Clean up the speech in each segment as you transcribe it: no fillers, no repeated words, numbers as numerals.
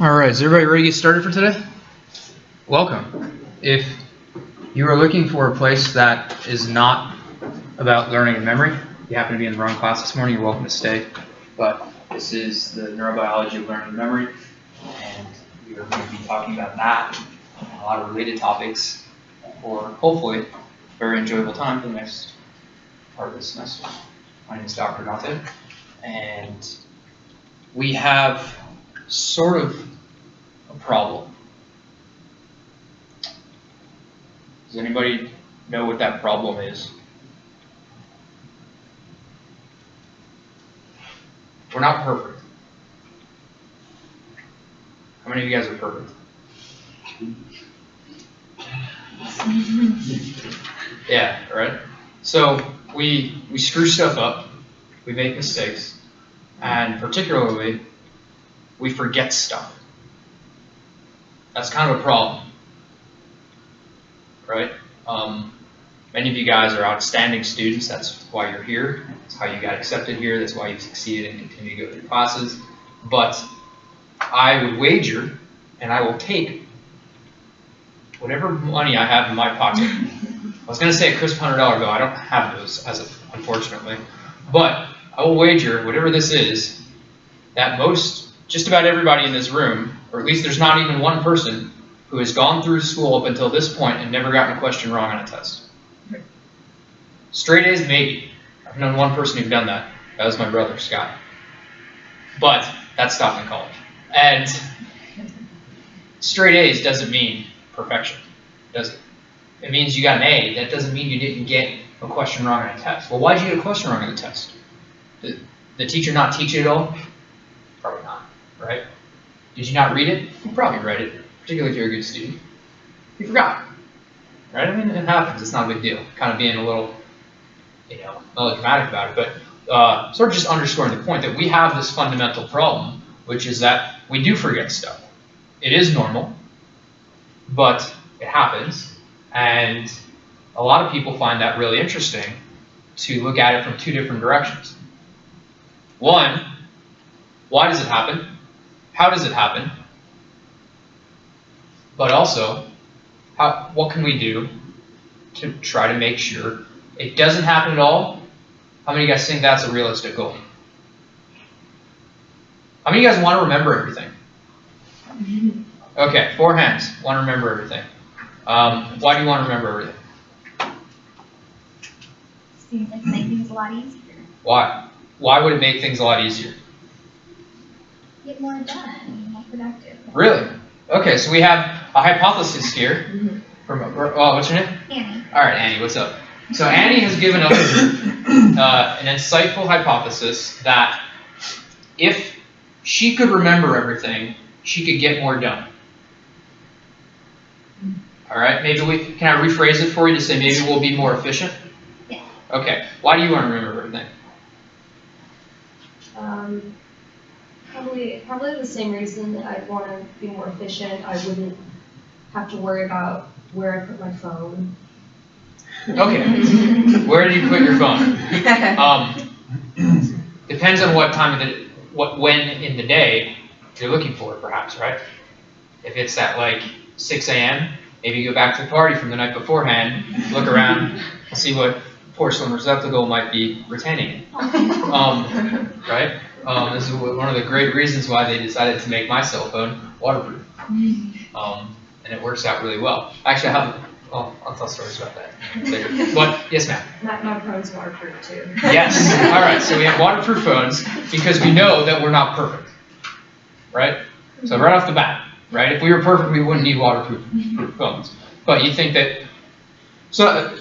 All right, is everybody ready to get started for today? Welcome. If you are looking for a place that is not about learning and memory, you happen to be in the wrong class this morning, you're welcome to stay. But this is the neurobiology of learning and memory, and we are going to be talking about that and a lot of related topics for hopefully a very enjoyable time for the next part of this semester. My name is Dr. Dante, and we have sort of a problem. Does anybody know what that problem is? We're not perfect. How many of you guys are perfect? Yeah, right? So we screw stuff up, we make mistakes, and particularly we forget stuff. That's kind of a problem, right? Many of you guys are outstanding students. That's why you're here. That's how you got accepted here. That's why you succeeded and continue to go through classes. But I would wager, and I will take whatever money I have in my pocket. I was going to say a crisp $100 bill. I don't have those, unfortunately. But I will wager, whatever this is, that just about everybody in this room, or at least there's not even one person who has gone through school up until this point and never gotten a question wrong on a test. Straight A's, maybe. I've known one person who's done that. That was my brother, Scott. But that stopped in college. And straight A's doesn't mean perfection, does it? It means you got an A. That doesn't mean you didn't get a question wrong on a test. Well, why did you get a question wrong on the test? Did the teacher not teach it at all? Probably not, right? Did you not read it? You probably read it, particularly if you're a good student. You forgot, right? I mean, it happens. It's not a big deal. Kind of being a little, melodramatic about it, but sort of just underscoring the point that we have this fundamental problem, which is that we do forget stuff. It is normal, but it happens, and a lot of people find that really interesting to look at it from two different directions. One, why does it happen? How does it happen? But also, what can we do to try to make sure it doesn't happen at all? How many of you guys think that's a realistic goal? How many of you guys want to remember everything? Okay, 4 hands. Want to remember everything. Why do you want to remember everything? Seems like make things a lot easier. Why? Why would it make things a lot easier? Get more done, more productive. Really? Okay, so we have a hypothesis here. From what's your name? Annie. All right, Annie, what's up? So Annie has given us an insightful hypothesis that if she could remember everything, she could get more done. All right, can I rephrase it for you to say maybe we'll be more efficient? Yeah. Okay, why do you want to remember everything? Probably the same reason that I'd want to be more efficient. I wouldn't have to worry about where I put my phone. Okay, where do you put your phone? Depends on what time of when in the day you're looking for it, perhaps, right? If it's at like 6 a.m., maybe you go back to the party from the night beforehand, look around, and see what porcelain receptacle might be retaining it. Right? This is one of the great reasons why they decided to make my cell phone waterproof. And it works out really well. Actually, I'll tell stories about that later. But, yes, ma'am? My phone's waterproof, too. Yes. All right, so we have waterproof phones because we know that we're not perfect. Right? So right off the bat, right? If we were perfect, we wouldn't need waterproof phones. But you think that... So,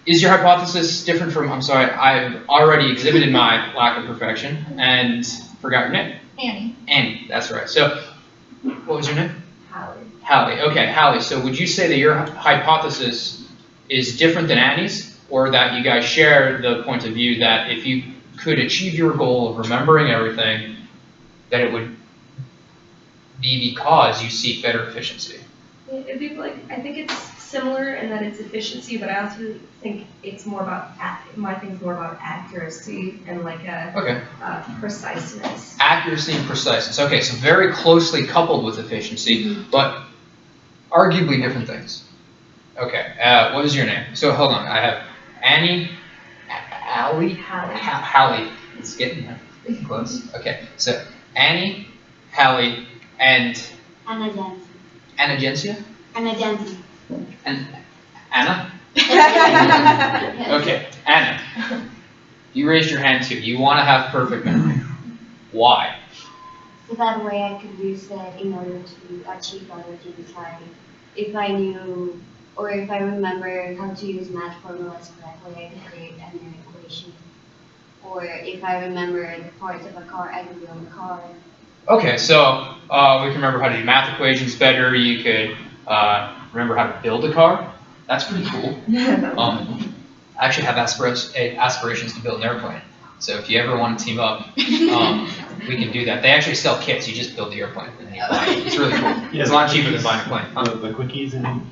is your hypothesis different from... I'm sorry, I've already exhibited my lack of perfection and forgot your name. Annie. Annie, that's right. So, what was your name? Hallie. Hallie. Okay, Hallie. So would you say that your hypothesis is different than Annie's, or that you guys share the point of view that if you could achieve your goal of remembering everything, that it would be because you seek better efficiency? It'd be like, I think it's similar in that it's efficiency, but I also think it's more about, my thing's more about accuracy and like Okay. Preciseness. Accuracy and preciseness. Okay, so very closely coupled with efficiency, but arguably different things. Okay, what is your name? So hold on, I have Annie, Hallie? Hallie. It's getting close. Okay, so Annie, Hallie, and Anagencia? Anagencia. And Anna? Okay, Anna. You raised your hand too. You want to have perfect memory. Why? So that way I could use it in order to achieve other things, like if I knew or if I remember how to use math formulas correctly, I could create a new equation. Or if I remember the parts of a car, I could build a car. Okay, so we can remember how to do math equations better. You could remember how to build a car. That's pretty cool. I actually have aspirations to build an airplane. So if you ever want to team up, we can do that. They actually sell kits. You just build the airplane and then you fly it. It's really cool. Yeah, it's a lot cheaper than buying a plane. Huh? The quickies, and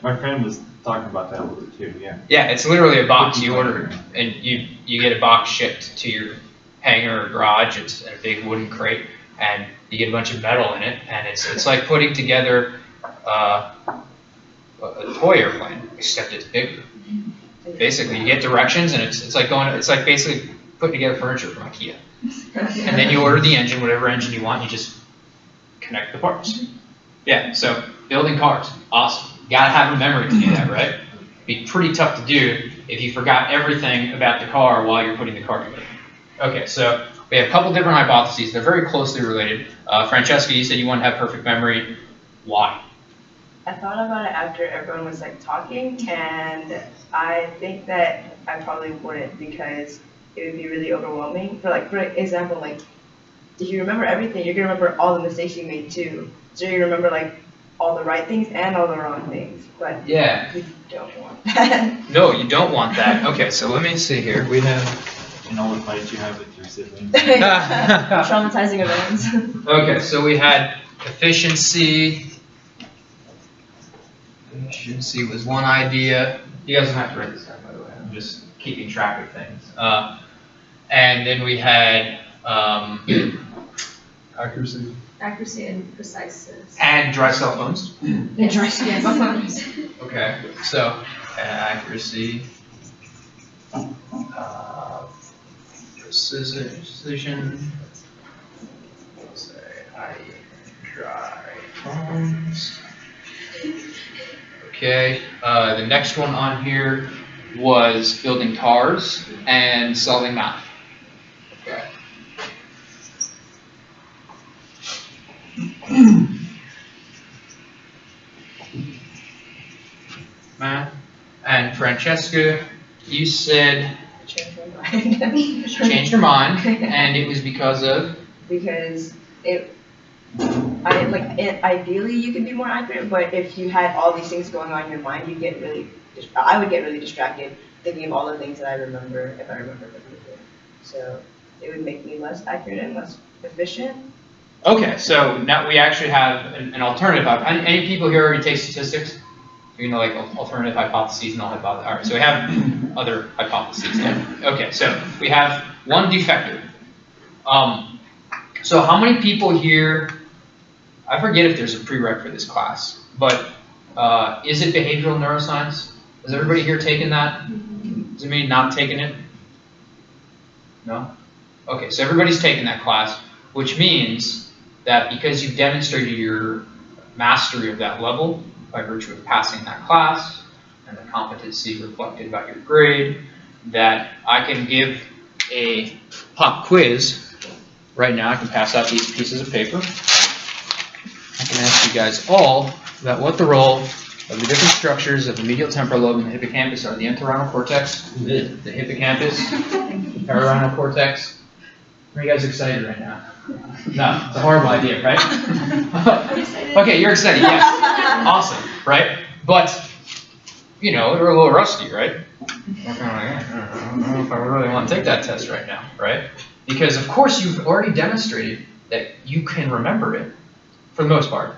my friend was talking about that a little bit too. Yeah. Yeah, it's literally a box. You order and you get a box shipped to your hangar or garage. It's in a big wooden crate, and you get a bunch of metal in it, and it's like putting together a toy airplane, except it's bigger. Basically, you get directions, and it's like basically putting together furniture from IKEA. And then you order the engine, whatever engine you want, you just connect the parts. Yeah, so building cars, awesome. You gotta have a memory to do that, right? Be pretty tough to do if you forgot everything about the car while you're putting the car together. Okay, so we have a couple different hypotheses. They're very closely related. Francesca, you said you want to have perfect memory. Why? I thought about it after everyone was like talking, and I think that I probably wouldn't, because it would be really overwhelming. For example, like if you remember everything, you're gonna remember all the mistakes you made too. So you're gonna remember like all the right things and all the wrong things. But yeah, you don't want that. No, you don't want that. Okay, so let me see here. We have And all the fights you have with your siblings. Traumatizing events. Okay, so we had efficiency. Efficiency was one idea. You guys don't have to write this down, by the way. I'm just keeping track of things. And then we had accuracy. Accuracy and preciseness. And dry cell phones. And dry cell phones. Okay, so accuracy, precision. Let's say dry phones. Okay, the next one on here was building cars and solving math. Okay. Math. And Francesca, you said Change my mind. you changed your mind, and it was because of? Because ideally you could be more accurate, but if you had all these things going on in your mind, I would get really distracted thinking of all the things that I remember if I remember everything. So it would make me less accurate and less efficient. Okay, so now we actually have an alternative. Any people here already take statistics? You know, like alternative hypotheses, null hypotheses. All right, so we have other hypotheses. Okay, so we have one defector. So how many people here, I forget if there's a prereq for this class, but is it behavioral neuroscience? Has everybody here taken that? Does it mean not taking it? No? Okay, so everybody's taken that class, which means that because you've demonstrated your mastery of that level by virtue of passing that class and the competency reflected by your grade, that I can give a pop quiz right now. I can pass out these pieces of paper. I can ask you guys all about what the role of the different structures of the medial temporal lobe and the hippocampus are. The entorhinal cortex, the hippocampus, the parietal cortex. Are you guys excited right now? No, it's a horrible idea, right? Okay, you're excited, yes. Awesome, right? But, you know, you're a little rusty, right? I don't know if I really want to take that test right now, right? Because, of course, you've already demonstrated that you can remember it, for the most part,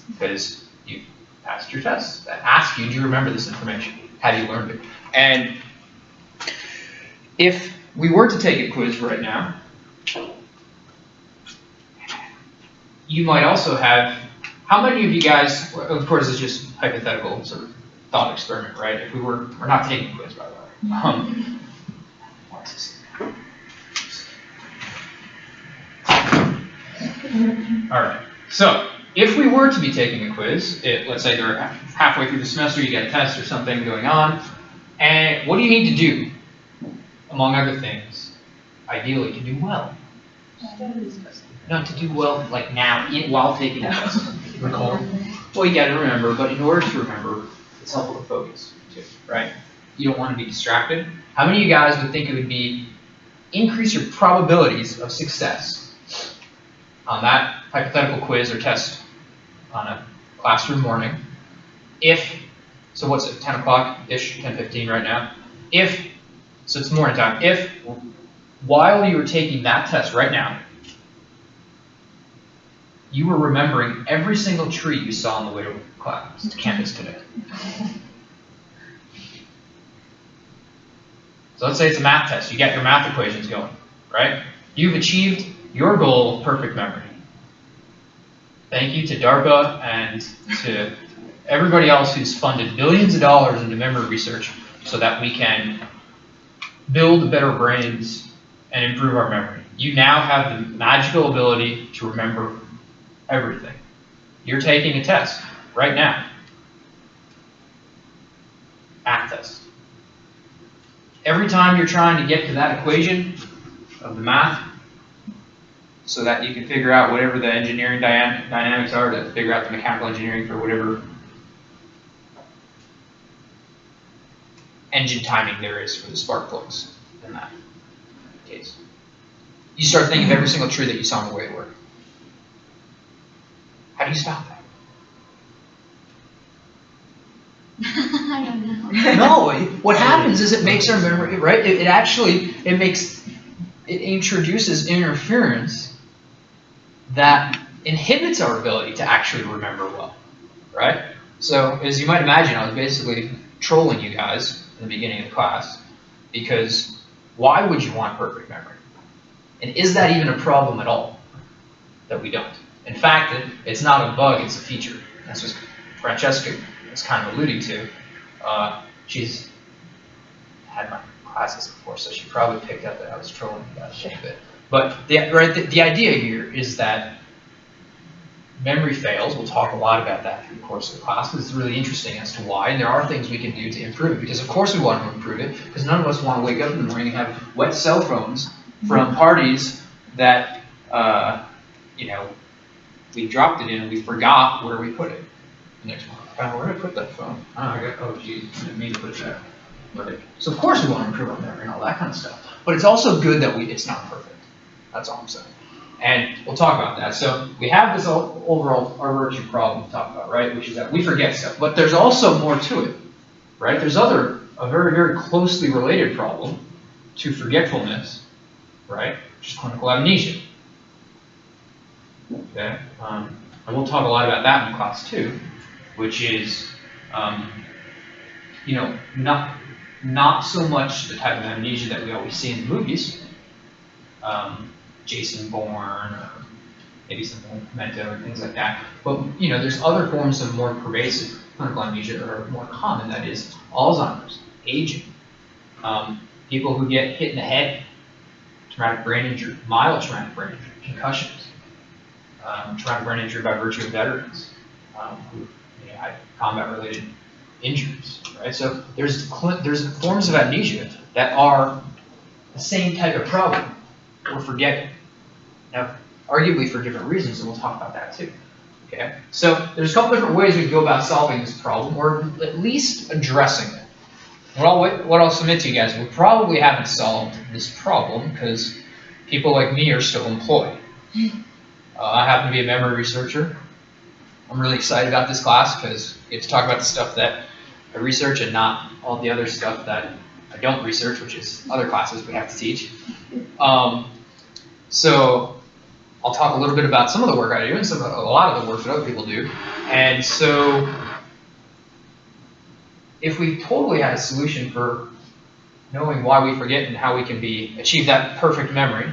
because you've passed your tests that ask you, do you remember this information? Have you learned it? And if we were to take a quiz right now, you might also have, how many of you guys, of course it's just hypothetical sort of thought experiment, right? If we're not taking a quiz, by the way. What's this? All right, so if we were to be taking a quiz, let's say they're halfway through the semester, you get a test or something going on, and what do you need to do? Among other things, ideally to do well. Not to do well like now, while taking the test. Recall. Well, you got to remember, but in order to remember, it's helpful to focus too, right? You don't want to be distracted. How many of you guys would think it would be increase your probabilities of success on that hypothetical quiz or test on a classroom morning if, so what's it, 10 o'clock-ish, 10:15 right now? So it's morning time. If while you were taking that test right now, you were remembering every single tree you saw on the way to class, to campus today. So let's say it's a math test. You get your math equations going, right? You've achieved your goal of perfect memory. Thank you to DARPA and to everybody else who's funded billions of dollars into memory research so that we can build better brains and improve our memory. You now have the magical ability to remember everything. You're taking a test right now. Math test. Every time you're trying to get to that equation of the math so that you can figure out whatever the engineering dynamics are to figure out the mechanical engineering for whatever engine timing there is for the spark plugs in that case. You start thinking of every single tree that you saw on the way to work. How do you stop that? I don't know. No, what happens is it makes our memory, right? It introduces interference that inhibits our ability to actually remember well, right? So, as you might imagine, I was basically trolling you guys in the beginning of the class because why would you want perfect memory? And is that even a problem at all that we don't? In fact, it's not a bug, it's a feature. That's what Francesca was kind of alluding to. She's had my classes before, so she probably picked up that I was trolling you guys a bit. But the idea here is that memory fails. We'll talk a lot about that through the course of the class. It's really interesting as to why, and there are things we can do to improve it, because of course we want to improve it, because none of us want to wake up in the morning and have wet cell phones from parties that, we dropped it in and we forgot where we put it. The next one, where did I put that phone? Oh geez, I didn't mean to put that. Right. So of course we want to improve our memory and all that kind of stuff. But it's also good that it's not perfect. That's all I'm saying. And we'll talk about that. So we have this overall overarching problem to talk about, right? Which is that we forget stuff. But there's also more to it, right? There's a very, very closely related problem to forgetfulness, right? Which is clinical amnesia. Okay? And we'll talk a lot about that in class too, which is, not so much the type of amnesia that we always see in the movies, Jason Bourne, or maybe something like Memento and things like that. But there's other forms of more pervasive clinical amnesia that are more common. That is Alzheimer's, aging, people who get hit in the head, traumatic brain injury, mild traumatic brain injury, concussions, traumatic brain injury by virtue of veterans who had combat-related injuries, right? So there's forms of amnesia that are the same type of problem. We're forgetting. Now, arguably for different reasons, and we'll talk about that too. Okay? So there's a couple different ways we can go about solving this problem, or at least addressing it. What I'll submit to you guys, we probably haven't solved this problem because people like me are still employed. I happen to be a memory researcher. I'm really excited about this class because I get to talk about the stuff that I research and not all the other stuff that I don't research, which is other classes we have to teach. So I'll talk a little bit about some of the work I do and a lot of the work that other people do. And so if we totally had a solution for knowing why we forget and how we can achieve that perfect memory,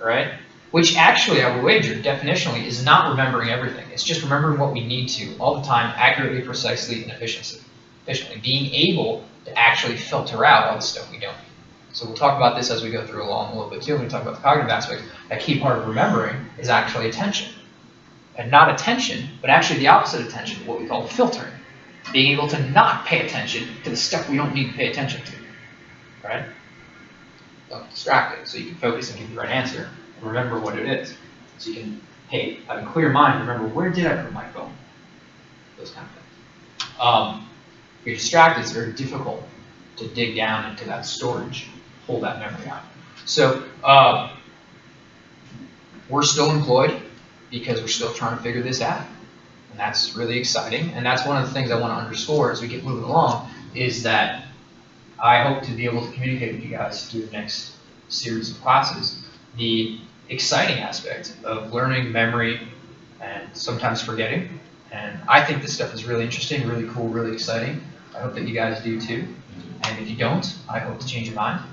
right? Which actually, I would wager, definitionally, is not remembering everything. It's just remembering what we need to all the time, accurately, precisely, and efficiently. Being able to actually filter out all the stuff we don't need. So we'll talk about this as we go through along a little bit too. When we talk about the cognitive aspects, a key part of remembering is actually attention. And not attention, but actually the opposite of attention, what we call filtering. Being able to not pay attention to the stuff we don't need to pay attention to. Right? Don't get distracted, so you can focus and give the right answer. Remember what it is. So you can, hey, have a clear mind, remember where did I put my phone? Those kind of things. If you're distracted, it's very difficult to dig down into that storage, pull that memory out. So we're still employed because we're still trying to figure this out. And that's really exciting. And that's one of the things I want to underscore as we get moving along is that I hope to be able to communicate with you guys through the next series of classes the exciting aspect of learning, memory, and sometimes forgetting. And I think this stuff is really interesting, really cool, really exciting. I hope that you guys do too. And if you don't, I hope to change your mind.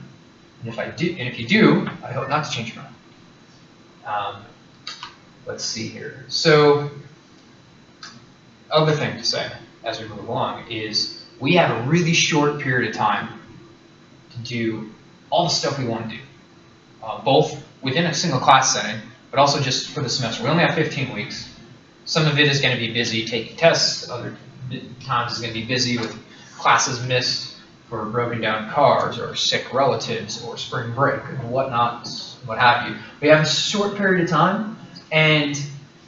And if you do, I hope not to change your mind. Let's see here. So, other thing to say as we move along is we have a really short period of time to do all the stuff we want to do, both within a single class setting, but also just for the semester. We only have 15 weeks. Some of it is going to be busy taking tests. Other times is going to be busy with classes missed for broken down cars or sick relatives or spring break and whatnot, what have you. We have a short period of time, and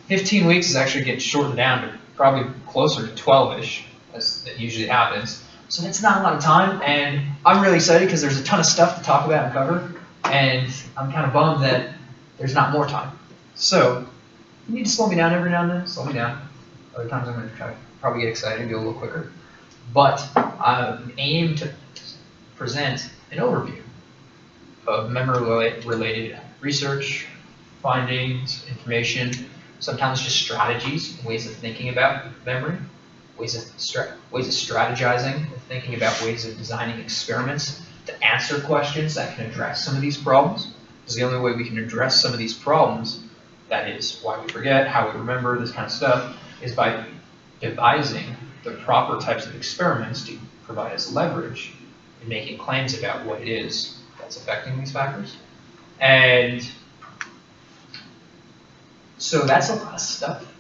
15 weeks is actually getting shortened down to probably closer to 12-ish, as that usually happens. So that's not a lot of time, and I'm really excited because there's a ton of stuff to talk about and cover, and I'm kind of bummed that there's not more time. So you need to slow me down every now and then. Slow me down. Other times I'm going to try to probably get excited and go a little quicker. But I aim to present an overview of memory-related research, findings, information, sometimes just strategies, ways of thinking about memory, ways of strategizing, and thinking about ways of designing experiments to answer questions that can address some of these problems. Because the only way we can address some of these problems, that is why we forget, how we remember, this kind of stuff, is by devising the proper types of experiments to provide us leverage in making claims about what it is that's affecting these factors. And so that's a lot of stuff.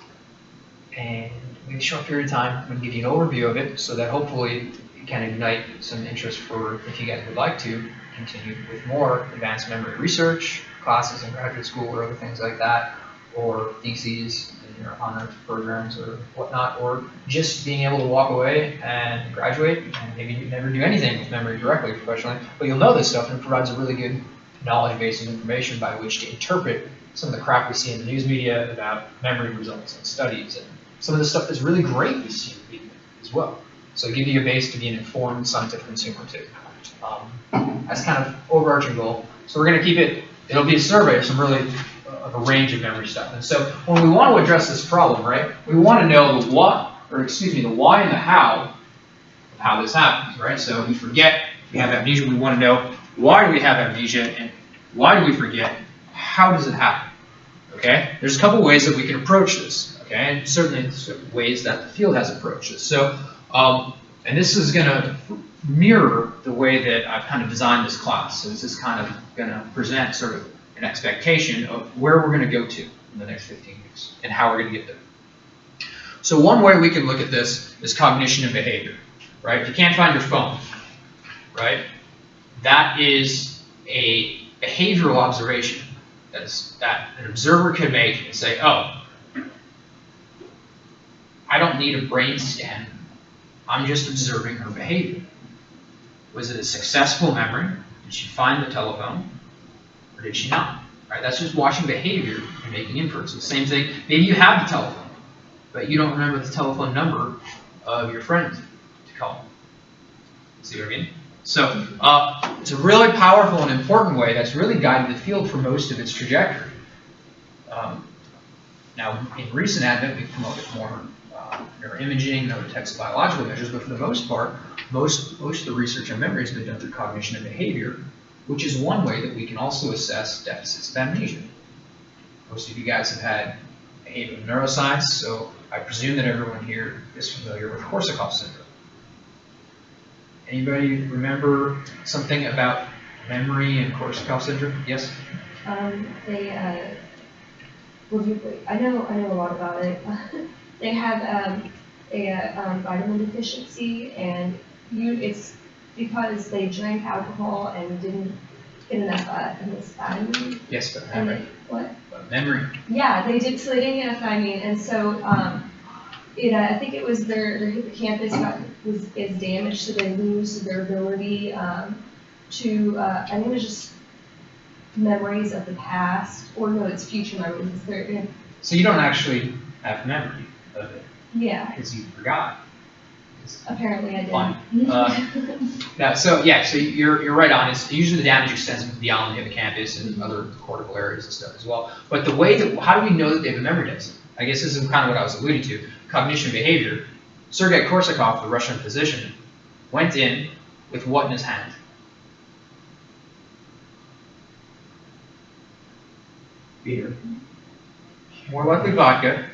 And we have a short period of time. I'm going to give you an overview of it so that hopefully it can ignite some interest for, if you guys would like to, continue with more advanced memory research, classes in graduate school or other things like that, or theses in your honors programs or whatnot, or just being able to walk away and graduate and maybe never do anything with memory directly professionally, but you'll know this stuff and it provides a really good knowledge base of information by which to interpret some of the crap we see in the news media about memory results and studies, and some of the stuff that's really great we see in the media as well. So give you a base to be an informed scientific consumer too. That's kind of overarching goal. So we're going to keep it, it'll be a survey of some really, of a range of memory stuff. And so when we want to address this problem, right, we want to know the what, or excuse me, the why and the how of how this happens, right? So we forget, we have amnesia, we want to know why do we have amnesia and why do we forget? How does it happen? Okay? There's a couple ways that we can approach this, okay? And certainly ways that the field has approached this. So, and this is going to mirror the way that I've kind of designed this class. So this is kind of going to present sort of an expectation of where we're going to go to in the next 15 weeks and how we're going to get there. So one way we can look at this is cognition and behavior, right? If you can't find your phone, right, that is a behavioral observation that an observer could make and say, oh, I don't need a brain scan. I'm just observing her behavior. Was it a successful memory? Did she find the telephone? Or did she not? Right? That's just watching behavior and making inferences. Same thing, maybe you have the telephone, but you don't remember the telephone number of your friend to call. See what I mean? So it's a really powerful and important way that's really guided the field for most of its trajectory. Now, in recent advent, we've come up with more neuroimaging and other types of biological measures, but for the most part, most of the research on memory has been done through cognition and behavior, which is one way that we can also assess deficits of amnesia. Most of you guys have had behavioral neuroscience, so I presume that everyone here is familiar with Korsakoff syndrome. Anybody remember something about memory and Korsakoff syndrome? Yes? I know a lot about it. They have a vitamin deficiency, and it's because they drank alcohol and didn't get enough thiamine. Yes, but And memory. what? But memory. Yeah, they did. So they didn't get enough thiamine, and so I think it was their hippocampus is damaged, so they lose their ability to. I think it was just memories of the past, or no, it's future memories. So you don't actually have memory of it Yeah, because you forgot. apparently I did. Fine. So you're right on. It's usually the damage extends beyond the hippocampus and other cortical areas and stuff as well. But the way that, how do we know that they have a memory deficit? I guess this is kind of what I was alluding to. Cognition behavior. Sergei Korsakov, the Russian physician, went in with what in his hand? Beer. More likely vodka.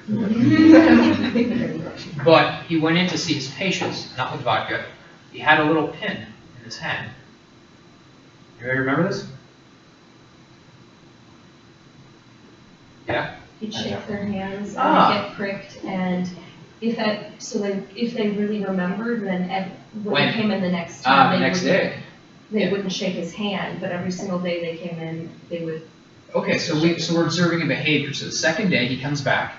But he went in to see his patients, not with vodka. He had a little pin in his hand. You remember this? Yeah? He'd shake their hands and Ah. get pricked, and if they really remembered, then when When? they came in the next time, The next day. they Yeah. wouldn't shake his hand, but every single day they came in, they would. Okay, so we're observing a behavior. So the second day he comes back.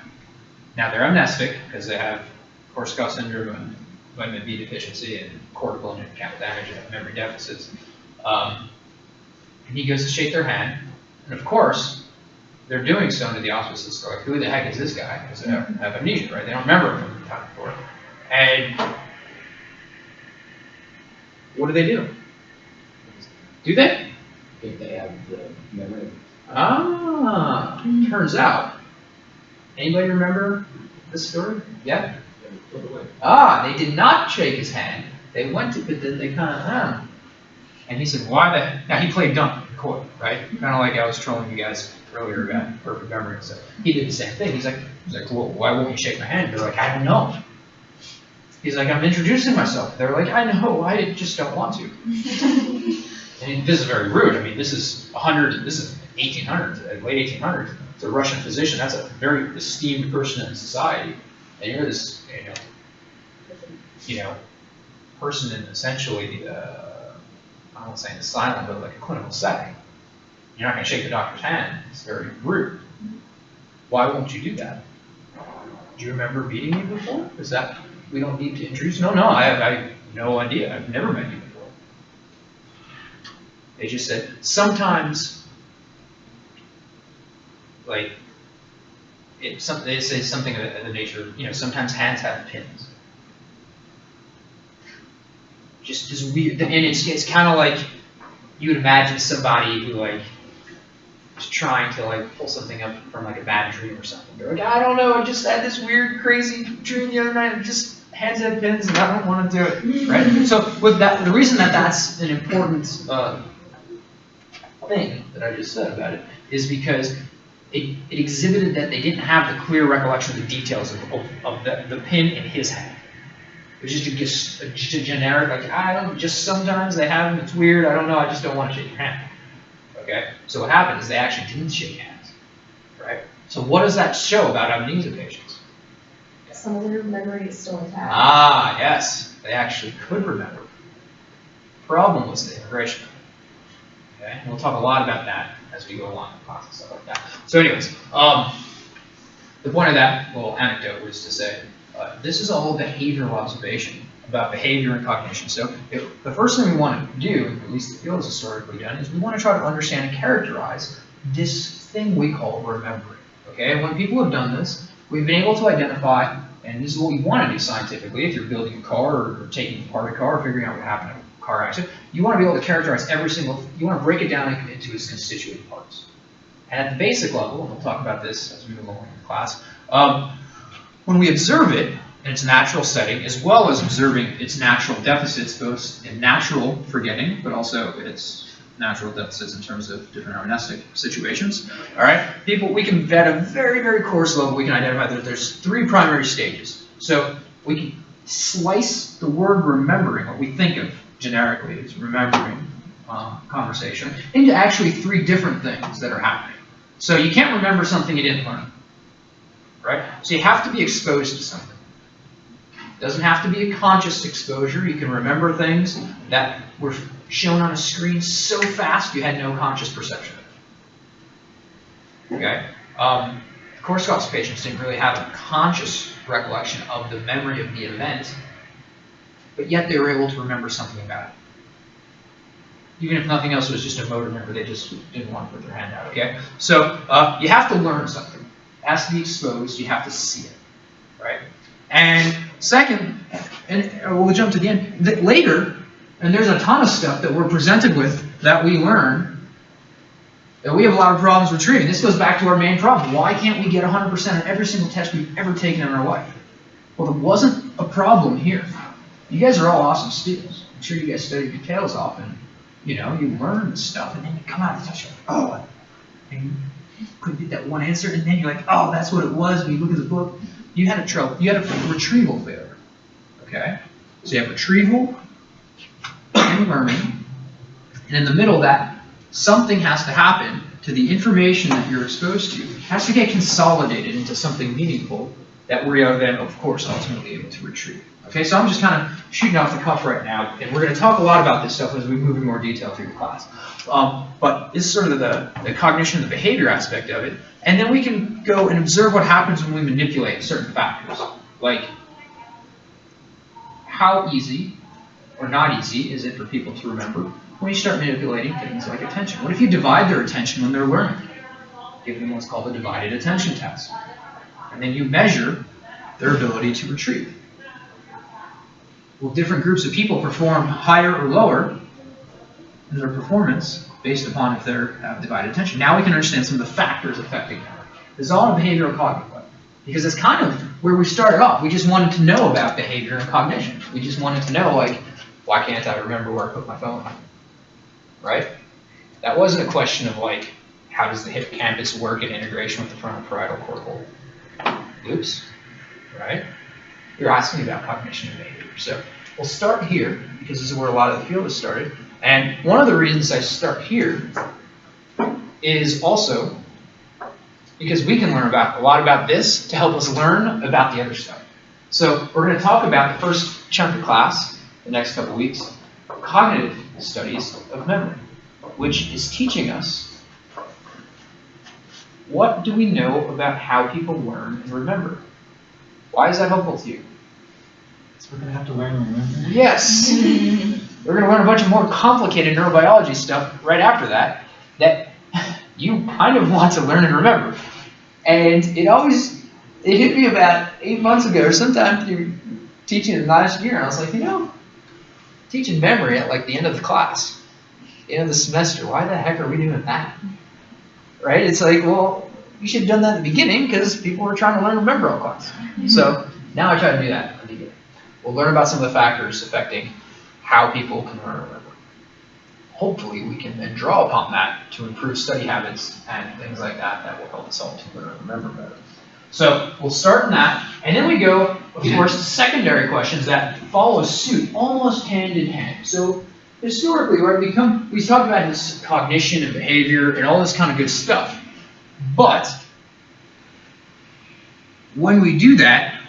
Now they're amnestic because they have Korsakoff syndrome and vitamin B deficiency and cortical and hippocampal damage and memory deficits. And he goes to shake their hand, and of course they're doing so under the auspices. They're like, who the heck is this guy? Because they have amnesia, right? They don't remember him from the time before. And what do? Do they? If they have the memory. Ah, turns out. Anybody remember this story? Yeah? They did not shake his hand. They went to, but then they kind of, And he said, why the, now he played dumb in court, right? Kind of like I was trolling you guys earlier about perfect memory and stuff. He did the same thing. He's like, well, why won't you shake my hand? They're like, I don't know. He's like, I'm introducing myself. They're like, I know, I just don't want to. And this is very rude. I mean, this is 1800s, late 1800s. It's a Russian physician. That's a very esteemed person in society. And you're this, person in essentially, I won't say in the silent, but like a clinical setting. You're not going to shake the doctor's hand. It's very rude. Why won't you do that? Do you remember meeting me before? Is that, we don't need to introduce? No, I have no idea. I've never met you before. They just said, sometimes, like, they say something of the nature of, sometimes hands have pins. Just weird. And it's kind of like, you would imagine somebody who, like, is trying to, like, pull something up from, like, a bad dream or something. They're like, I don't know, I just had this weird, crazy dream the other night, and just hands have pins, and I don't want to do it, right? So, with that, the reason that that's an important thing that I just said about it is because it exhibited that they didn't have the clear recollection of the details of the pin in his hand. It was just a generic, like, I don't, just sometimes they have them, it's weird, I don't know, I just don't want to shake your hand. Okay? So what happened is they actually didn't shake hands. Right? So what does that show about amnesia patients? Some of their memory is still intact. Ah, yes. They actually could remember. Problem was the integration. Okay? And we'll talk a lot about that as we go along in class and stuff like that. So anyways, the point of that little anecdote was to say, this is all behavioral observation about behavior and cognition. So the first thing we want to do, at least the field has historically done, is we want to try to understand and characterize this thing we call remembering. Okay? When people have done this, we've been able to identify, and this is what we want to do scientifically, if you're building a car or taking apart a car or figuring out what happened in a car accident, you want to be able to characterize every single, you want to break it down into its constituent parts. And at the basic level, and we'll talk about this as we move along in the class, when we observe it, in its natural setting, as well as observing its natural deficits, both in natural forgetting, but also its natural deficits in terms of different amnestic situations. All right, people, we can, at a very, very coarse level, we can identify that there's 3 primary stages. So we can slice the word remembering, what we think of generically as remembering conversation, into actually 3 different things that are happening. So you can't remember something you didn't learn, right? So you have to be exposed to something. It doesn't have to be a conscious exposure. You can remember things that were shown on a screen so fast you had no conscious perception of it. Okay? Korsakoff's patients didn't really have a conscious recollection of the memory of the event, but yet they were able to remember something about it. Even if nothing else, it was just a motor memory, they just didn't want to put their hand out, okay? So you have to learn something. It has to be exposed, you have to see it, right? And second, and we'll jump to the end, later, and there's a ton of stuff that we're presented with that we learn that we have a lot of problems retrieving. This goes back to our main problem. Why can't we get 100% on every single test we've ever taken in our life? Well, there wasn't a problem here. You guys are all awesome students. I'm sure you guys studied your tails off, and you know, you learn stuff, and then you come out of the test, you're like, oh, and you couldn't get that one answer, and then you're like, oh, that's what it was. When you look at the book, you had a retrieval failure. Okay? So you have retrieval and learning, and in the middle of that, something has to happen to the information that you're exposed to. It has to get consolidated into something meaningful that we are then, of course, ultimately able to retrieve. Okay, so I'm just kind of shooting off the cuff right now, and we're going to talk a lot about this stuff as we move in more detail through the class. But this is sort of the cognition, the behavior aspect of it, and then we can go and observe what happens when we manipulate certain factors, like how easy or not easy is it for people to remember when you start manipulating things like attention. What if you divide their attention when they're learning? Give them what's called a divided attention test. And then you measure their ability to retrieve. Will different groups of people perform higher or lower in their performance based upon if they have divided attention? Now we can understand some of the factors affecting them. This is all a behavioral cognitive level. Because it's kind of where we started off. We just wanted to know about behavior and cognition. We just wanted to know, like, why can't I remember where I put my phone? Right? That wasn't a question of, like, how does the hippocampus work in integration with the frontoparietal cortical loops? Right? You're asking about cognition and behavior. So we'll start here, because this is where a lot of the field has started. And one of the reasons I start here is also because we can learn about a lot about this to help us learn about the other stuff. So we're going to talk about the first chunk of class, the next couple weeks, cognitive studies of memory, which is teaching us what do we know about how people learn and remember. Why is that helpful to you? We're going to have to learn and remember. Yes. We're going to learn a bunch of more complicated neurobiology stuff right after that you kind of want to learn and remember. And it hit me about 8 months ago, or sometime through teaching it last year, and I was like, you know, teaching memory at like the end of the class, the end of the semester, why the heck are we doing that? Right? It's like, well, you should have done that at the beginning because people were trying to learn and remember all class. So now I try to do that at the beginning. We'll learn about some of the factors affecting how people can learn and remember. Hopefully we can then draw upon that to improve study habits and things like that that will help us all to learn and remember better. So we'll start in that, and then we go, of course, to secondary questions that follow suit, almost hand in hand. So historically, right, we talk about this cognition and behavior and all this kind of good stuff. But when we do that,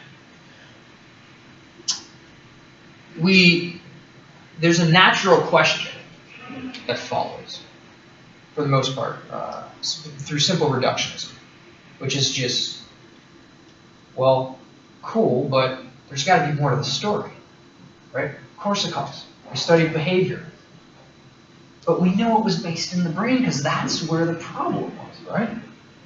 there's a natural question that follows, for the most part, through simple reductionism, which is just, well, cool, but there's got to be more to the story, right? Korsakoff's, we studied behavior, but we know it was based in the brain because that's where the problem was, right?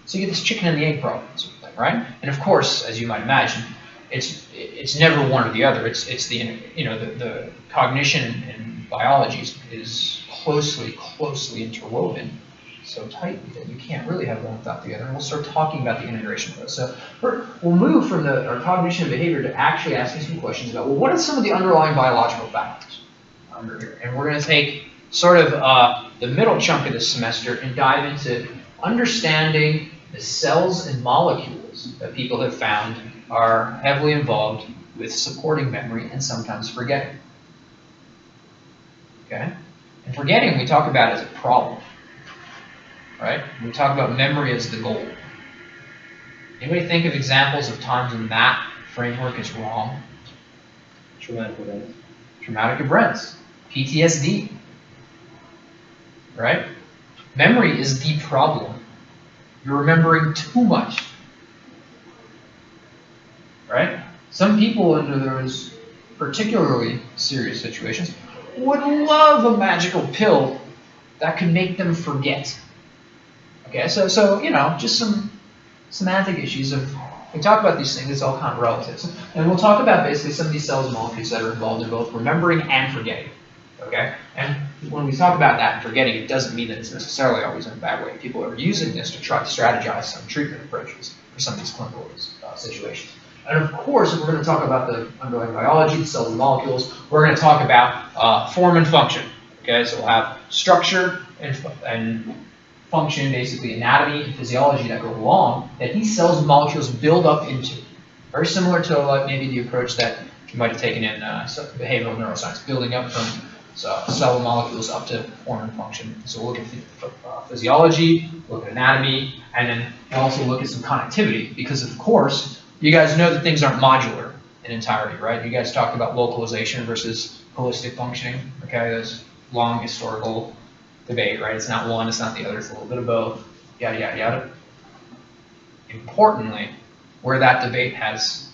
So you get this chicken and the egg problem, sort of thing, right? And of course, as you might imagine, it's never one or the other. It's the cognition and biology is closely interwoven. so tightly that you can't really have one without the other. And we'll start talking about the integration of those. So we'll move from our cognition and behavior to actually asking some questions about, well, what are some of the underlying biological factors under here? And we're going to take sort of the middle chunk of this semester and dive into understanding the cells and molecules that people have found are heavily involved with supporting memory and sometimes forgetting. Okay? And forgetting we talk about as a problem. Right? We talk about memory as the goal. Anybody think of examples of times when that framework is wrong? Traumatic events. Traumatic events. PTSD. Right? Memory is the problem. You're remembering too much. Right? Some people under those particularly serious situations would love a magical pill that could make them forget. Okay, so you know, just some semantic issues of, we talk about these things, it's all kind of relative. And we'll talk about basically some of these cells and molecules that are involved in both remembering and forgetting. Okay? And when we talk about that and forgetting, it doesn't mean that it's necessarily always in a bad way. People are using this to try to strategize some treatment approaches for some of these clinical situations. And of course, if we're going to talk about the underlying biology, the cells and molecules, we're going to talk about form and function. Okay, so we'll have structure and function, basically anatomy and physiology that go along, that these cells and molecules build up into. Very similar to like maybe the approach that you might have taken in behavioral neuroscience, building up from cell and molecules up to form and function. So we'll look at physiology, look at anatomy, and then we'll also look at some connectivity, because of course, you guys know that things aren't modular in entirety, right? You guys talked about localization versus holistic functioning, okay? There's long historical debate, right? It's not one, it's not the other, it's a little bit of both, yada, yada, yada. Importantly, where that debate has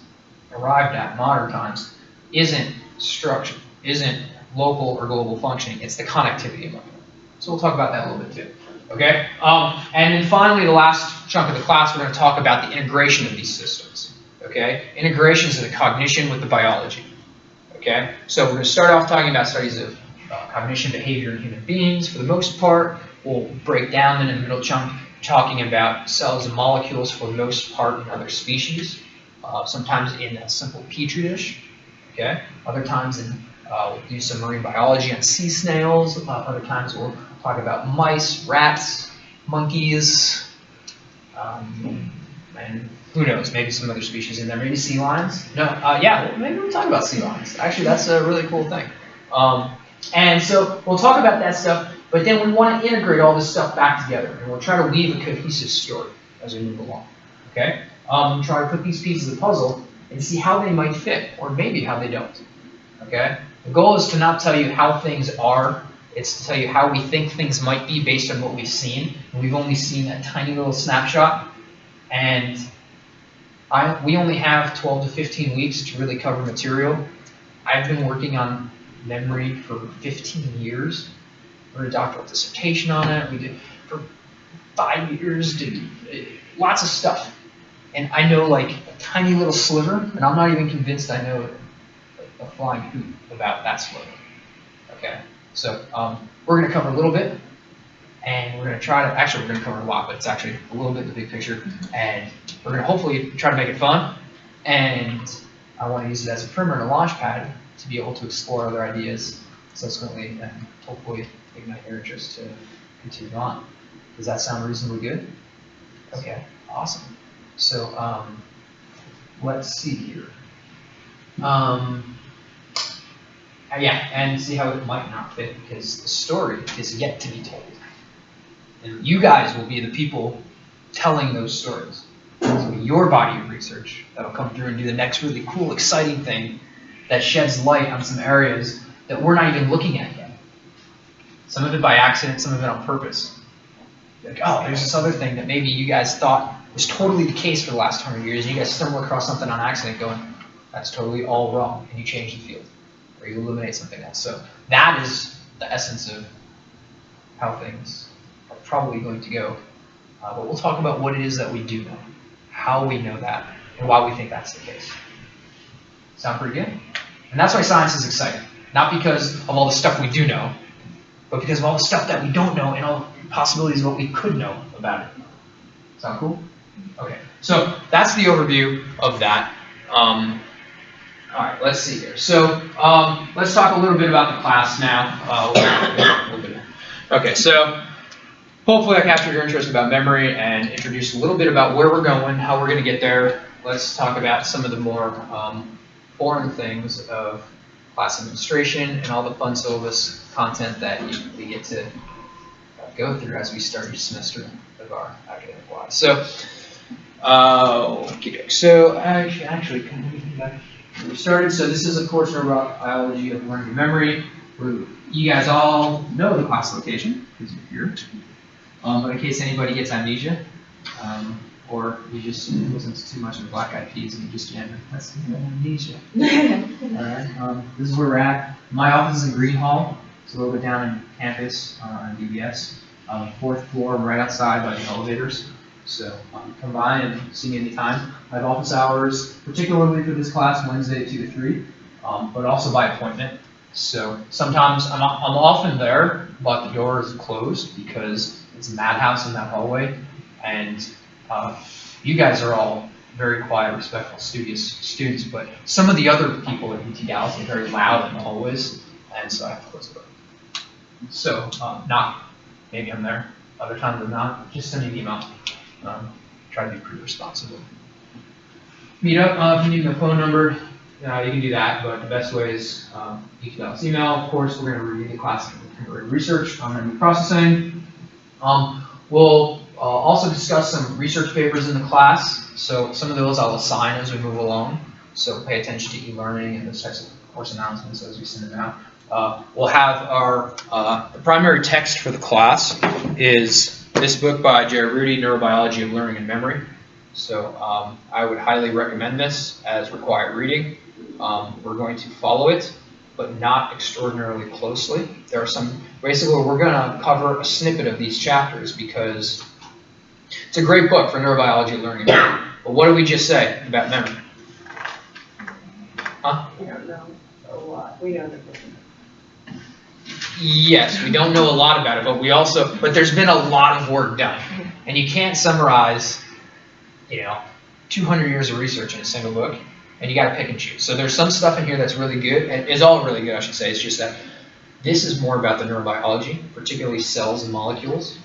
arrived at in modern times isn't structure, isn't local or global functioning, it's the connectivity among them. So we'll talk about that a little bit too, okay? And then finally, the last chunk of the class, we're going to talk about the integration of these systems, okay? Integrations of the cognition with the biology, okay? So we're going to start off talking about studies of cognition behavior in human beings for the most part. We'll break down then in the middle chunk talking about cells and molecules for the most part in other species, sometimes in a simple petri dish, okay? Other times we'll do some marine biology on sea snails. Other times we'll talk about mice, rats, monkeys, and who knows, maybe some other species in there, maybe sea lions. No, yeah, well, maybe we'll talk about sea lions. Actually, that's a really cool thing. And so we'll talk about that stuff, but then we want to integrate all this stuff back together, and we'll try to weave a cohesive story as we move along, okay? Try to put these pieces of the puzzle and see how they might fit, or maybe how they don't, okay? The goal is to not tell you how things are, it's to tell you how we think things might be based on what we've seen, and we've only seen a tiny little snapshot, and we only have 12 to 15 weeks to really cover material. I've been working on memory for 15 years. I wrote a doctoral dissertation on it. We did for 5 years, did lots of stuff. And I know like a tiny little sliver, and I'm not even convinced I know a flying hoot about that sliver. Okay, so we're going to cover a little bit, and we're going to try to, actually we're going to cover a lot, but it's actually a little bit of the big picture, and we're going to hopefully try to make it fun, and I want to use it as a primer and a launch pad to be able to explore other ideas subsequently and hopefully ignite your interest to continue on. Does that sound reasonably good? Okay, awesome. So let's see here. Yeah, and see how it might not fit, because the story is yet to be told. And you guys will be the people telling those stories. It'll be your body of research that'll come through and do the next really cool, exciting thing that sheds light on some areas that we're not even looking at yet. Some of it by accident, some of it on purpose. Like, oh, there's this other thing that maybe you guys thought was totally the case for the last 100 years, and you guys stumble across something on accident going, that's totally all wrong, and you change the field, or you eliminate something else. So that is the essence of how things are probably going to go. But we'll talk about what it is that we do know, how we know that, and why we think that's the case. Sound pretty good? And that's why science is exciting. Not because of all the stuff we do know, but because of all the stuff that we don't know and all the possibilities of what we could know about it. Sound cool? Okay, so that's the overview of that. All right, let's see here. So let's talk a little bit about the class now. Okay, so hopefully I captured your interest about memory and introduced a little bit about where we're going, how we're going to get there. Let's talk about some of the more boring things of class administration and all the fun syllabus content that we get to go through as we start each semester of our academic lives. So, actually, can we get back where we started? So this is, of course, Neurobiology of Learning and Memory. You guys all know the class location because you're here. But in case anybody gets amnesia, or you just listen to too much of Black Eyed Peas and you just can't, that's amnesia. Alright, this is where we're at. My office is in Green Hall. It's a little bit down in campus on DBS. 4th floor, right outside by the elevators. So come by and see me anytime. I have office hours, particularly for this class, Wednesday 2 to 3, but also by appointment. So sometimes I'm often there, but the door is closed because it's a madhouse in that hallway, and you guys are all very quiet, respectful, studious students, but some of the other people at UT Dallas are very loud in the hallways, and so I have to close the door. So maybe I'm there, other times I'm not. Just send me an email. Try to be pretty responsible. Meet up if you need my phone number. You can do that, but the best way is UT Dallas email. Of course, we're going to review the class contemporary research on memory processing. We'll also discuss some research papers in the class. So some of those I'll assign as we move along. So pay attention to e-learning and those types of course announcements as we send them out. We'll have our the primary text for the class is this book by Jerry Rudy, Neurobiology of Learning and Memory. So I would highly recommend this as required reading. We're going to follow it, but not extraordinarily closely. There are basically we're going to cover a snippet of these chapters because it's a great book for neurobiology of learning and memory. But what did we just say about memory? Huh? We don't know a lot. We know the book. Yes, we don't know a lot about it, but there's been a lot of work done. And you can't summarize, 200 years of research in a single book, and you got to pick and choose. So there's some stuff in here that's really good, and is all really good, I should say. It's just that this is more about the neurobiology, particularly cells and molecules.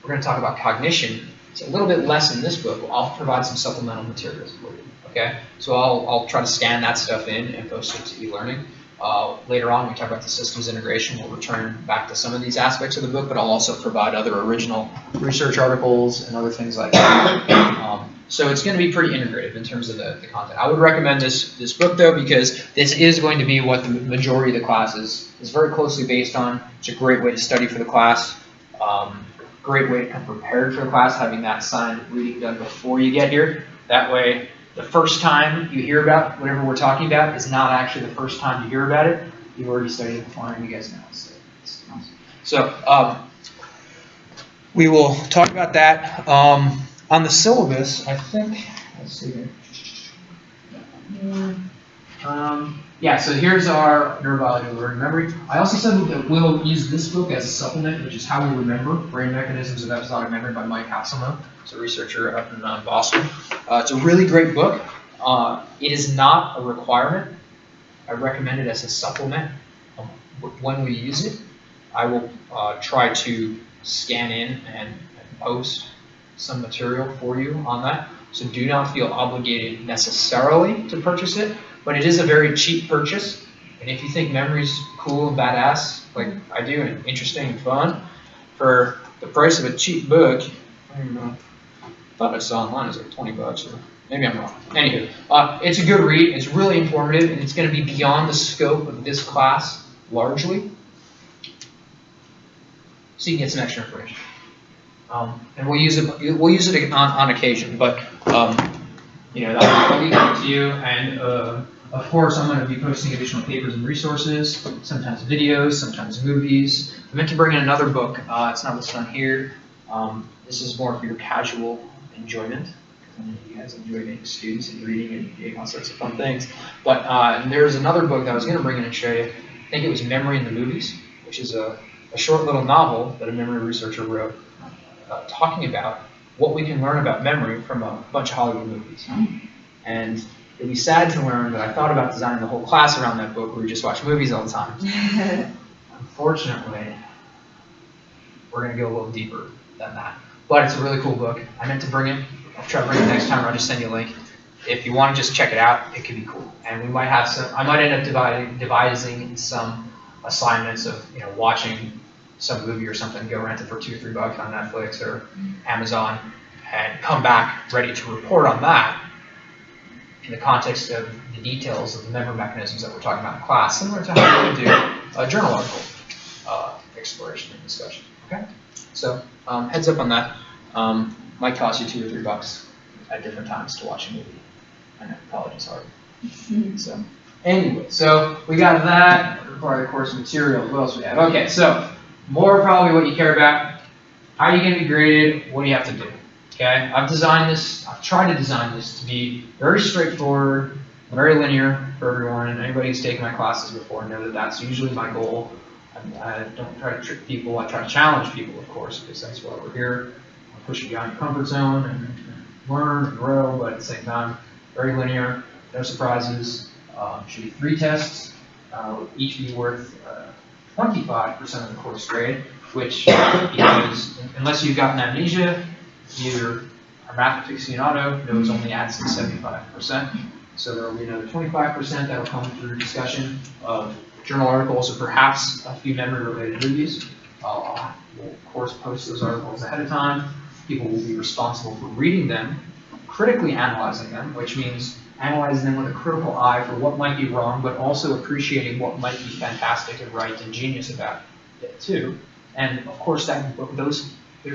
We're going to talk about cognition. It's a little bit less in this book. I'll provide some supplemental materials for you. Okay, so I'll try to scan that stuff in and post it to e-learning. Later on, we talk about the systems integration. We'll return back to some of these aspects of the book, but I'll also provide other original research articles and other things like that. So it's going to be pretty integrative in terms of the content. I would recommend this book, though, because this is going to be what the majority of the class is very closely based on. It's a great way to study for the class. Great way to come prepared for the class, having that signed reading done before you get here. That way, the first time you hear about whatever we're talking about is not actually the first time you hear about it. You've already studied it before, and you guys know it. So we will talk about that. On the syllabus, I think, let's see here. Yeah, so here's our Neurobiology of Learning and Memory. I also said that we'll use this book as a supplement, which is How We Remember, Brain Mechanisms of Episodic Memory by Mike Hasselmo. It's a researcher up in Boston. It's a really great book. It is not a requirement. I recommend it as a supplement. When we use it, I will try to scan in and post some material for you on that. So do not feel obligated necessarily to purchase it, but it is a very cheap purchase. And if you think memory's cool and badass, like I do, and interesting and fun, for the price of a cheap book, I don't know. I thought I saw online it was like 20 bucks, or maybe I'm wrong. Anywho, it's a good read. It's really informative, and it's going to be beyond the scope of this class largely, so you can get some extra information. And we'll use it on occasion, but I'll leave it up to you. And of course, I'm going to be posting additional papers and resources, sometimes videos, sometimes movies. I meant to bring in another book. It's not listed on here. This is more for your casual enjoyment. I know you guys enjoy being students and reading and doing all sorts of fun things. But there's another book that I was going to bring in and show you. I think it was Memory in the Movies, which is a a short little novel that a memory researcher wrote talking about what we can learn about memory from a bunch of Hollywood movies. And it'd be sad to learn that I thought about designing the whole class around that book where we just watch movies all the time. Unfortunately, we're going to go a little deeper than that. But it's a really cool book. I meant to bring it. I'll try to bring it next time, or I'll just send you a link. If you want to just check it out, it could be cool. And we might have some, I might end up devising some assignments of, watching some movie or something, go rent it for $2 or $3 on Netflix or Amazon, and come back ready to report on that in the context of the details of the memory mechanisms that we're talking about in class, similar to how we would do a journal article exploration and discussion. Okay? So heads up on that. Might cost you $2 or $3 at different times to watch a movie. I know, college is hard. So anyway, so we got that. Required course materials. What else we have? Okay, so more probably what you care about. How are you going to be graded? What do you have to do? Okay, I've tried to design this to be very straightforward, very linear for everyone. And anybody who's taken my classes before know that that's usually my goal. I don't try to trick people. I try to challenge people, of course, because that's why we're here. I push you beyond your comfort zone and learn and grow, but at the same time, very linear, no surprises. Should be 3 tests, each be worth 25% of the course grade, which, because unless you've gotten amnesia, either our math aficionado knows only adds to 75%. So there will be another 25% that will come through discussion of journal articles or perhaps a few memory-related reviews. We'll, of course, post those articles ahead of time. People will be responsible for reading them, critically analyzing them, which means analyzing them with a critical eye for what might be wrong, but also appreciating what might be fantastic and right and genius about it too. And of course, there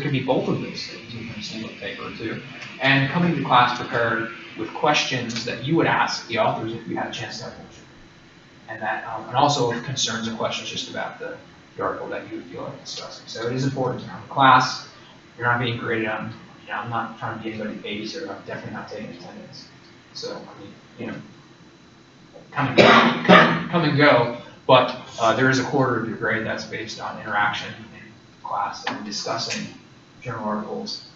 can be both of those things in a single paper too. And coming to class prepared with questions that you would ask the authors if you had a chance to have one. And that, and also concerns and questions just about the article that you feel like discussing. So it is important to come to class. You're not being graded on. I'm not trying to be anybody's babysitter. I'm definitely not taking attendance. So I mean, come and go. But there is a quarter of your grade that's based on interaction in class and discussing journal articles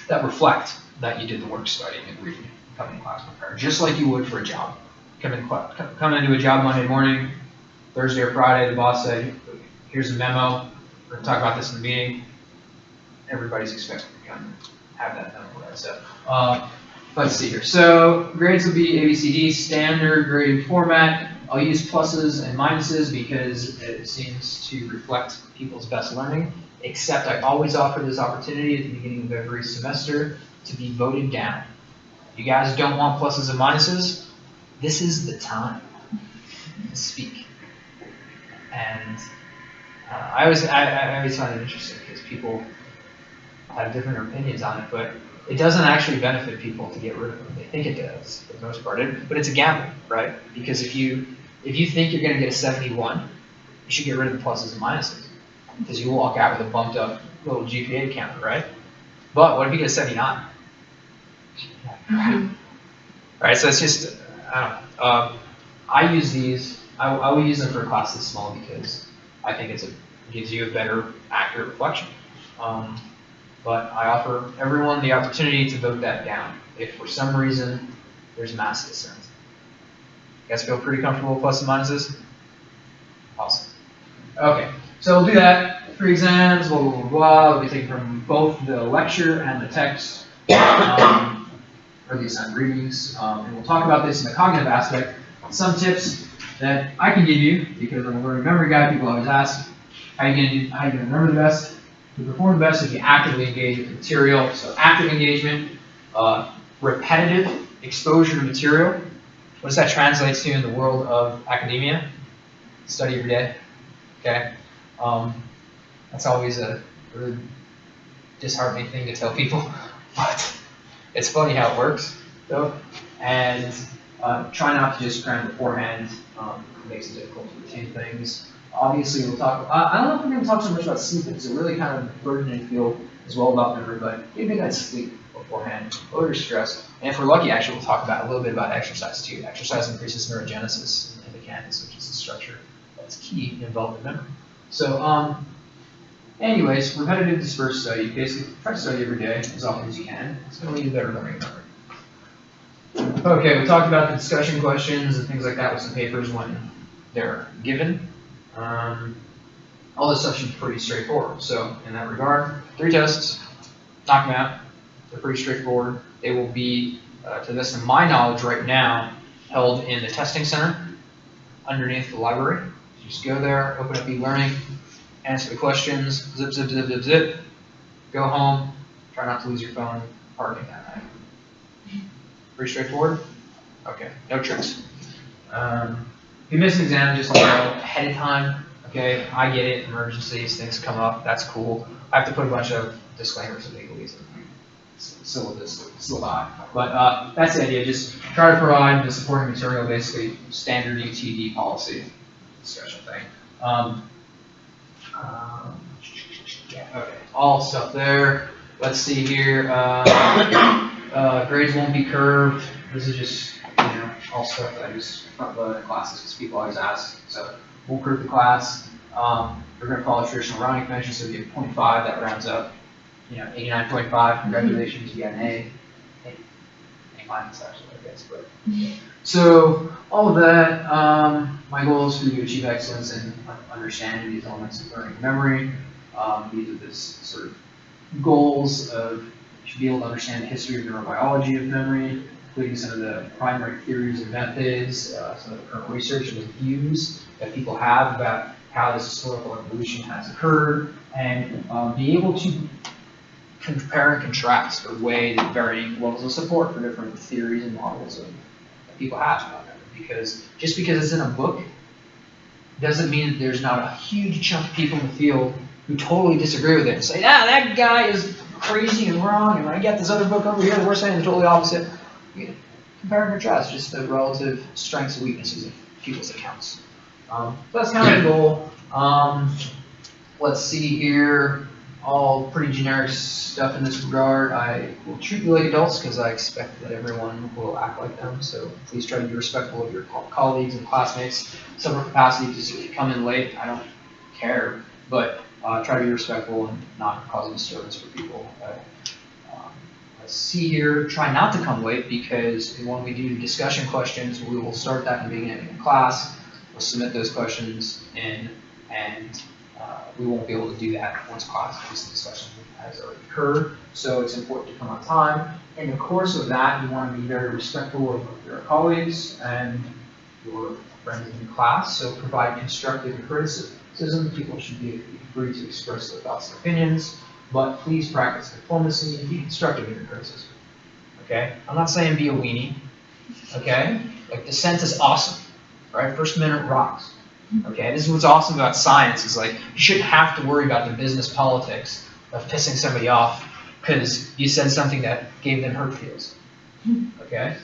that reflect that you did the work studying and reading, coming to class prepared, just like you would for a job. Come into a job Monday morning, Thursday or Friday, the boss said, here's a memo, we're going to talk about this in the meeting. Everybody's expected to come have that memo read. So let's see here. So grades will be ABCD, standard grading format. I'll use pluses and minuses because it seems to reflect people's best learning, except I always offer this opportunity at the beginning of every semester to be voted down. If you guys don't want pluses and minuses, this is the time to speak. And I always find it interesting because people have different opinions on it, but it doesn't actually benefit people to get rid of them. They think it does, for the most part. But it's a gamble, right? Because if you think you're going to get a 71, you should get rid of the pluses and minuses, because you walk out with a bumped up little GPA counter, right? But what if you get a 79? Right, so it's just, I don't know. I use these, I will use them for a class this small because I think it gives you a better, accurate reflection. But I offer everyone the opportunity to vote that down if for some reason there's mass dissent. You guys feel pretty comfortable with plus and minuses? Awesome. Okay, so we'll do that. 3 exams, blah, blah, blah, blah. We'll be taken from both the lecture and the text, or the assigned readings. And we'll talk about this in the cognitive aspect. Some tips that I can give you, because I'm a learning memory guy, people always ask, how are you going to remember the best? You perform the best if you actively engage with material. So active engagement, repetitive exposure to material. What does that translate to in the world of academia? Study every day. Okay, that's always a really disheartening thing to tell people, but it's funny how it works, though. And try not to just cram beforehand. It makes it difficult to retain things. Obviously, we'll talk. I don't know if we're going to talk so much about sleep. It's a really kind of burdening field as well about memory, but get a good night's sleep beforehand, lower your stress. And if we're lucky, actually, we'll talk about a little bit about exercise too. Exercise increases neurogenesis in the hippocampus, which is the structure that's key involved in memory. So, anyways, repetitive dispersed study. Basically, try to study every day as often as you can. It's going to lead to better learning. Okay, we talked about the discussion questions and things like that with some papers when they're given. All this stuff should be pretty straightforward. So, in that regard, 3 tests, knock them out. They're pretty straightforward. They will be, to the best of my knowledge right now, held in the testing center underneath the library. You just go there, open up e-learning, answer the questions, zip, zip, zip, zip, zip, go home, try not to lose your phone parking that night. Pretty straightforward? Okay, no tricks. If you miss an exam, just let me know ahead of time. Okay, I get it, emergencies, things come up, that's cool. I have to put a bunch of disclaimers and legalese in syllabus, but that's the idea. Just try to provide the supporting material, basically standard UTD policy discussion thing. Yeah, okay, all stuff there. Let's see here. Grades won't be curved. This is just, all stuff that I just front load in classes because people always ask. So we'll curve the class. We're going to follow traditional rounding convention, so we get 0.5, that rounds up. 89.5, congratulations, you got an A. A minus actually, I guess. But so all of that, my goal is for you to achieve excellence in understanding these elements of learning and memory. These are this sort of goals of you should be able to understand the history of neurobiology of memory, including some of the primary theories and methods, some of the current research and the views that people have about how this historical evolution has occurred, and be able to compare and contrast or weigh the varying levels of support for different theories and models that people have about memory. Because just because it's in a book doesn't mean that there's not a huge chunk of people in the field who totally disagree with it and say, that guy is crazy and wrong, and I got this other book over here that we're saying the totally opposite. Compare and contrast, just the relative strengths and weaknesses of people's accounts. So that's kind of the goal. Let's see here. All pretty generic stuff in this regard. I will treat you like adults because I expect that everyone will act like them. So please try to be respectful of your colleagues and classmates. Several capacities, if you come in late, I don't care, but try to be respectful and not cause disturbance for people. Let's see here. Try not to come late because when we do discussion questions, we will start that in the beginning of the class. We'll submit those questions in, and we won't be able to do that once this discussion has already occurred. So it's important to come on time. In the course of that, you want to be very respectful of your colleagues and your friends in class. So provide constructive criticism. People should be free to express their thoughts and opinions, but please practice diplomacy and be constructive in your criticism. Okay? I'm not saying be a weenie. Okay? Like, dissent is awesome. Right? First minute rocks. Okay, this is what's awesome about science, is like, you shouldn't have to worry about the business politics of pissing somebody off because you said something that gave them hurt feels. Okay?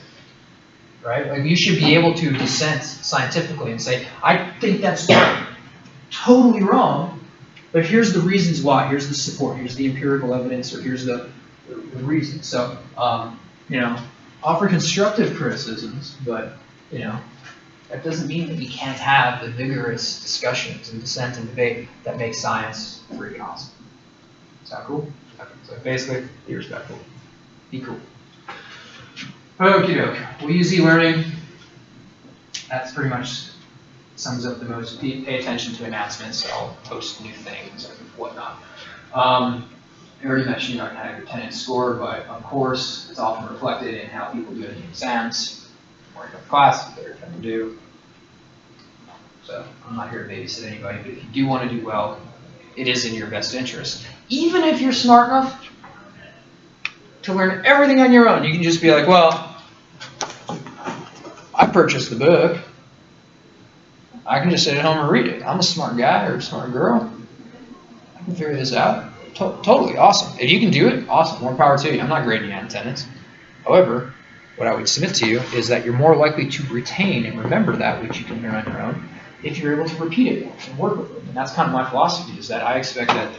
Right? Like, you should be able to dissent scientifically and say, I think that's totally wrong, but here's the reasons why, here's the support, here's the empirical evidence, or here's the reason. So, offer constructive criticisms, but, that doesn't mean that we can't have the vigorous discussions and dissent and debate that make science freaking awesome. Sound cool? Okay, so basically, be respectful. Be cool. Okie doke. We'll use e-learning. That's pretty much sums up the most. Pay attention to announcements. I'll post new things and whatnot. I already mentioned you're not going to have your attendance score, but of course, it's often reflected in how people do in the exams. More in class, what they're trying to do. So I'm not here to babysit anybody, but if you do want to do well, it is in your best interest. Even if you're smart enough to learn everything on your own, you can just be like, well, I purchased the book. I can just sit at home and read it. I'm a smart guy or a smart girl. I can figure this out. Totally awesome. If you can do it, awesome. More power to you. I'm not grading you on attendance. However, what I would submit to you is that you're more likely to retain and remember that which you can learn on your own if you're able to repeat it and work with it. And that's kind of my philosophy, is that I expect that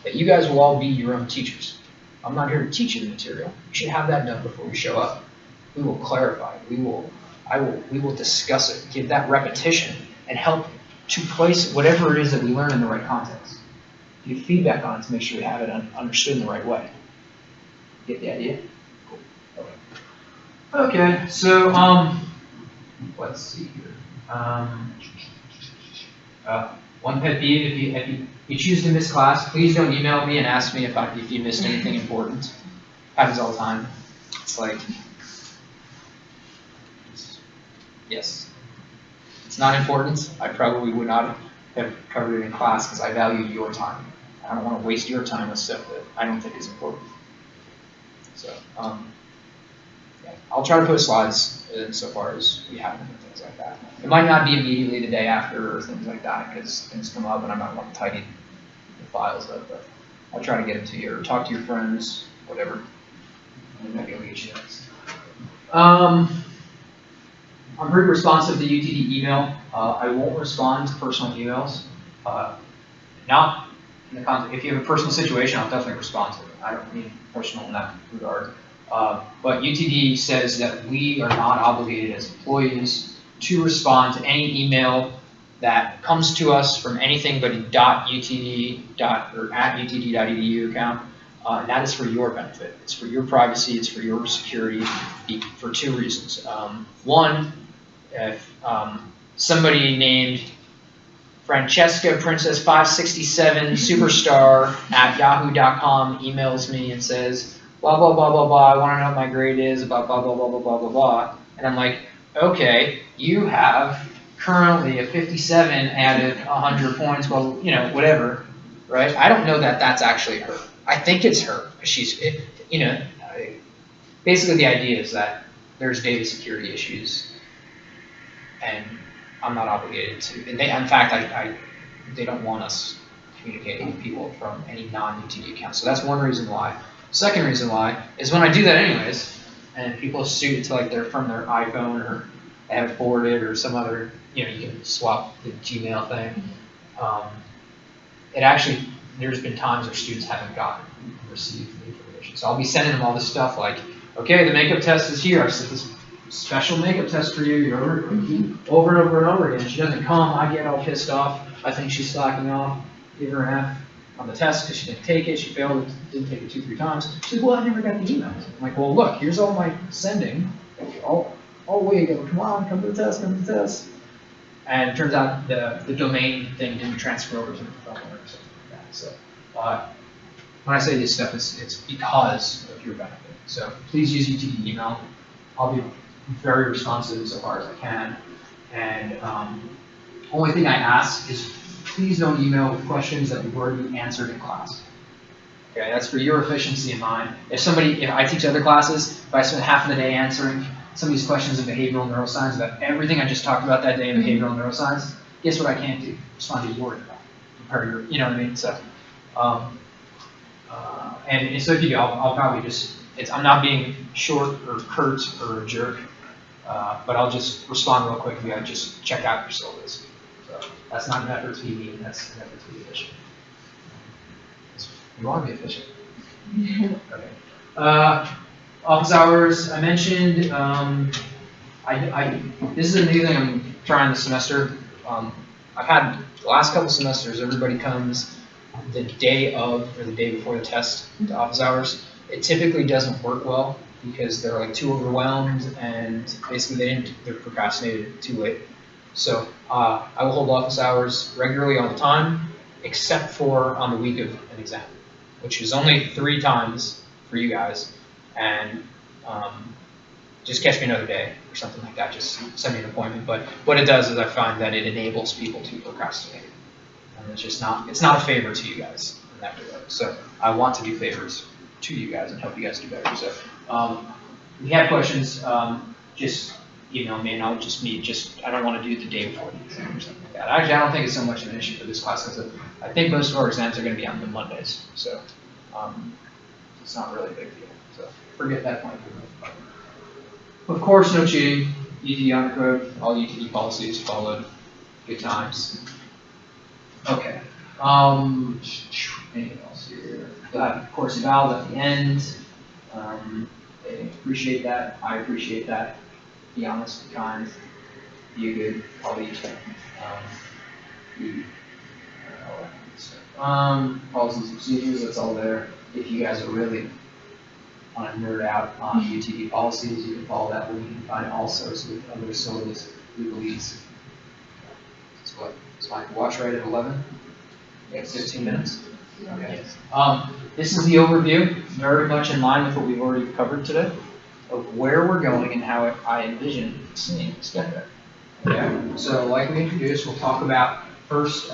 that you guys will all be your own teachers. I'm not here to teach you the material. You should have that done before we show up. We will clarify. We will discuss it, give that repetition, and help to place whatever it is that we learn in the right context. Give feedback on it to make sure we have it understood in the right way. Get the idea? Cool. Okay, so let's see here. One pet peeve: if you choose to miss class, please don't email me and ask me if you missed anything important. Happens all the time. It's like, yes, it's not important. I probably would not have covered it in class because I value your time. I don't want to waste your time with stuff that I don't think is important. So, yeah, I'll try to put slides insofar as we have them and things like that. It might not be immediately the day after or things like that because things come up and I might want to tidy the files up, but I'll try to get them to you or talk to your friends, whatever. Maybe I'll get you next. I'm pretty responsive to UTD email. I won't respond to personal emails. Not in the context, if you have a personal situation, I'll definitely respond to it. I don't mean personal in that regard. But UTD says that we are not obligated as employees to respond to any email that comes to us from anything but a .utd or @utd.edu account. And that is for your benefit. It's for your privacy. It's for your security for two reasons. One, if somebody named Francesca Princess 567 Superstar at yahoo.com emails me and says, blah, blah, blah, blah, blah, I want to know what my grade is, blah, blah, blah, blah, blah, blah, blah, blah. And I'm like, okay, you have currently a 57 added 100 points, well, you know, whatever, right? I don't know that that's actually her. I think it's her. She's, you know, basically the idea is that there's data security issues and I'm not obligated to. And they, in fact, they don't want us communicating with people from any non-UTD account. So that's one reason why. Second reason why is when I do that anyways, and people suit it to like they're from their iPhone or they have it forwarded or some other, you know, you can swap the Gmail thing. It actually, there's been times where students haven't received the information. So I'll be sending them all this stuff like, okay, the makeup test is here. I sent this special makeup test for you. You're over and over and over again. She doesn't come. I get all pissed off. I think she's slacking off. Give her an F on the test because she didn't take it. She failed it. Didn't take it 2-3 times. She said, well, I never got the emails. I'm like, well, look, here's all my sending. All way. Come on, come to the test, come to the test. And it turns out the domain thing didn't transfer over to the phone or something like that. So when I say this stuff, it's because of your benefit. So please use UTD email. I'll be very responsive so far as I can. And only thing I ask is please don't email with questions that we've already answered in class. Okay, that's for your efficiency and mine. If I teach other classes, if I spend half of the day answering some of these questions in behavioral neuroscience about everything I just talked about that day in behavioral neuroscience, guess what I can't do? Respond to your email. You know what I mean? So, and so if you do, I'll probably just, I'm not being short or curt or a jerk, but I'll just respond real quickly. I just check out your syllabus. So that's not an effort to be mean, that's an effort to be efficient. You want to be efficient. Okay. Office hours, I mentioned, this is a new thing I'm trying this semester. I've had the last couple semesters, everybody comes the day of or the day before the test to office hours. It typically doesn't work well because they're like too overwhelmed and basically they're procrastinated too late. So I will hold office hours regularly all the time, except for on the week of an exam, which is only 3 times for you guys. And just catch me another day or something like that. Just send me an appointment. But what it does is I find that it enables people to procrastinate. And it's not a favor to you guys in that regard. So I want to do favors to you guys and help you guys do better. So if you have questions, just email me and I'll just meet. I don't want to do it the day before the exam or something like that. Actually, I don't think it's so much of an issue for this class because I think most of our exams are going to be on the Mondays. So it's not really a big deal. So forget that point. Of course, no cheating. UTD honor code, all UTD policies followed. Good times. Okay. Anything else here? Of course, eval at the end. They appreciate that. I appreciate that. Be honest, be kind, be a good colleague. Policies and procedures, that's all there. If you guys are really want to nerd out on UTD policies, you can follow that link and find all sorts of other syllabus legalese. So I can watch right at 11? You have 15 minutes? Okay. This is the overview, very much in line with what we've already covered today, of where we're going and how I envision seeing us get there. Okay. So like we introduced, we'll talk about first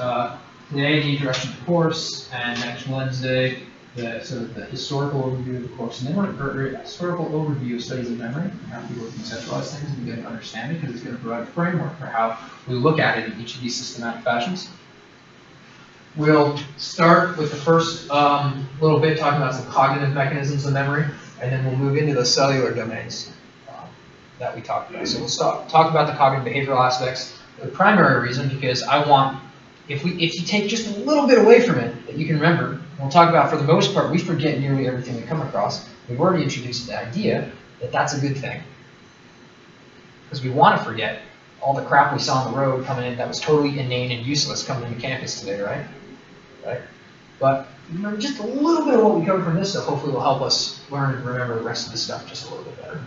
today the introduction to the course, and next Wednesday the sort of the historical overview of the course, and then we're historical overview of studies of memory, and how people conceptualize things and get an understanding, because it's going to provide a framework for how we look at it in each of these systematic fashions. We'll start with the first little bit talking about some cognitive mechanisms of memory, and then we'll move into the cellular domains that we talked about. So we'll talk about the cognitive behavioral aspects. The primary reason, because I want, if you take just a little bit away from it that you can remember, we'll talk about, for the most part, we forget nearly everything we come across. We've already introduced the idea that that's a good thing, because we want to forget all the crap we saw on the road coming in that was totally inane and useless coming into campus today, right? But remember just a little bit of what we covered from this stuff hopefully will help us learn and remember the rest of the stuff just a little bit better.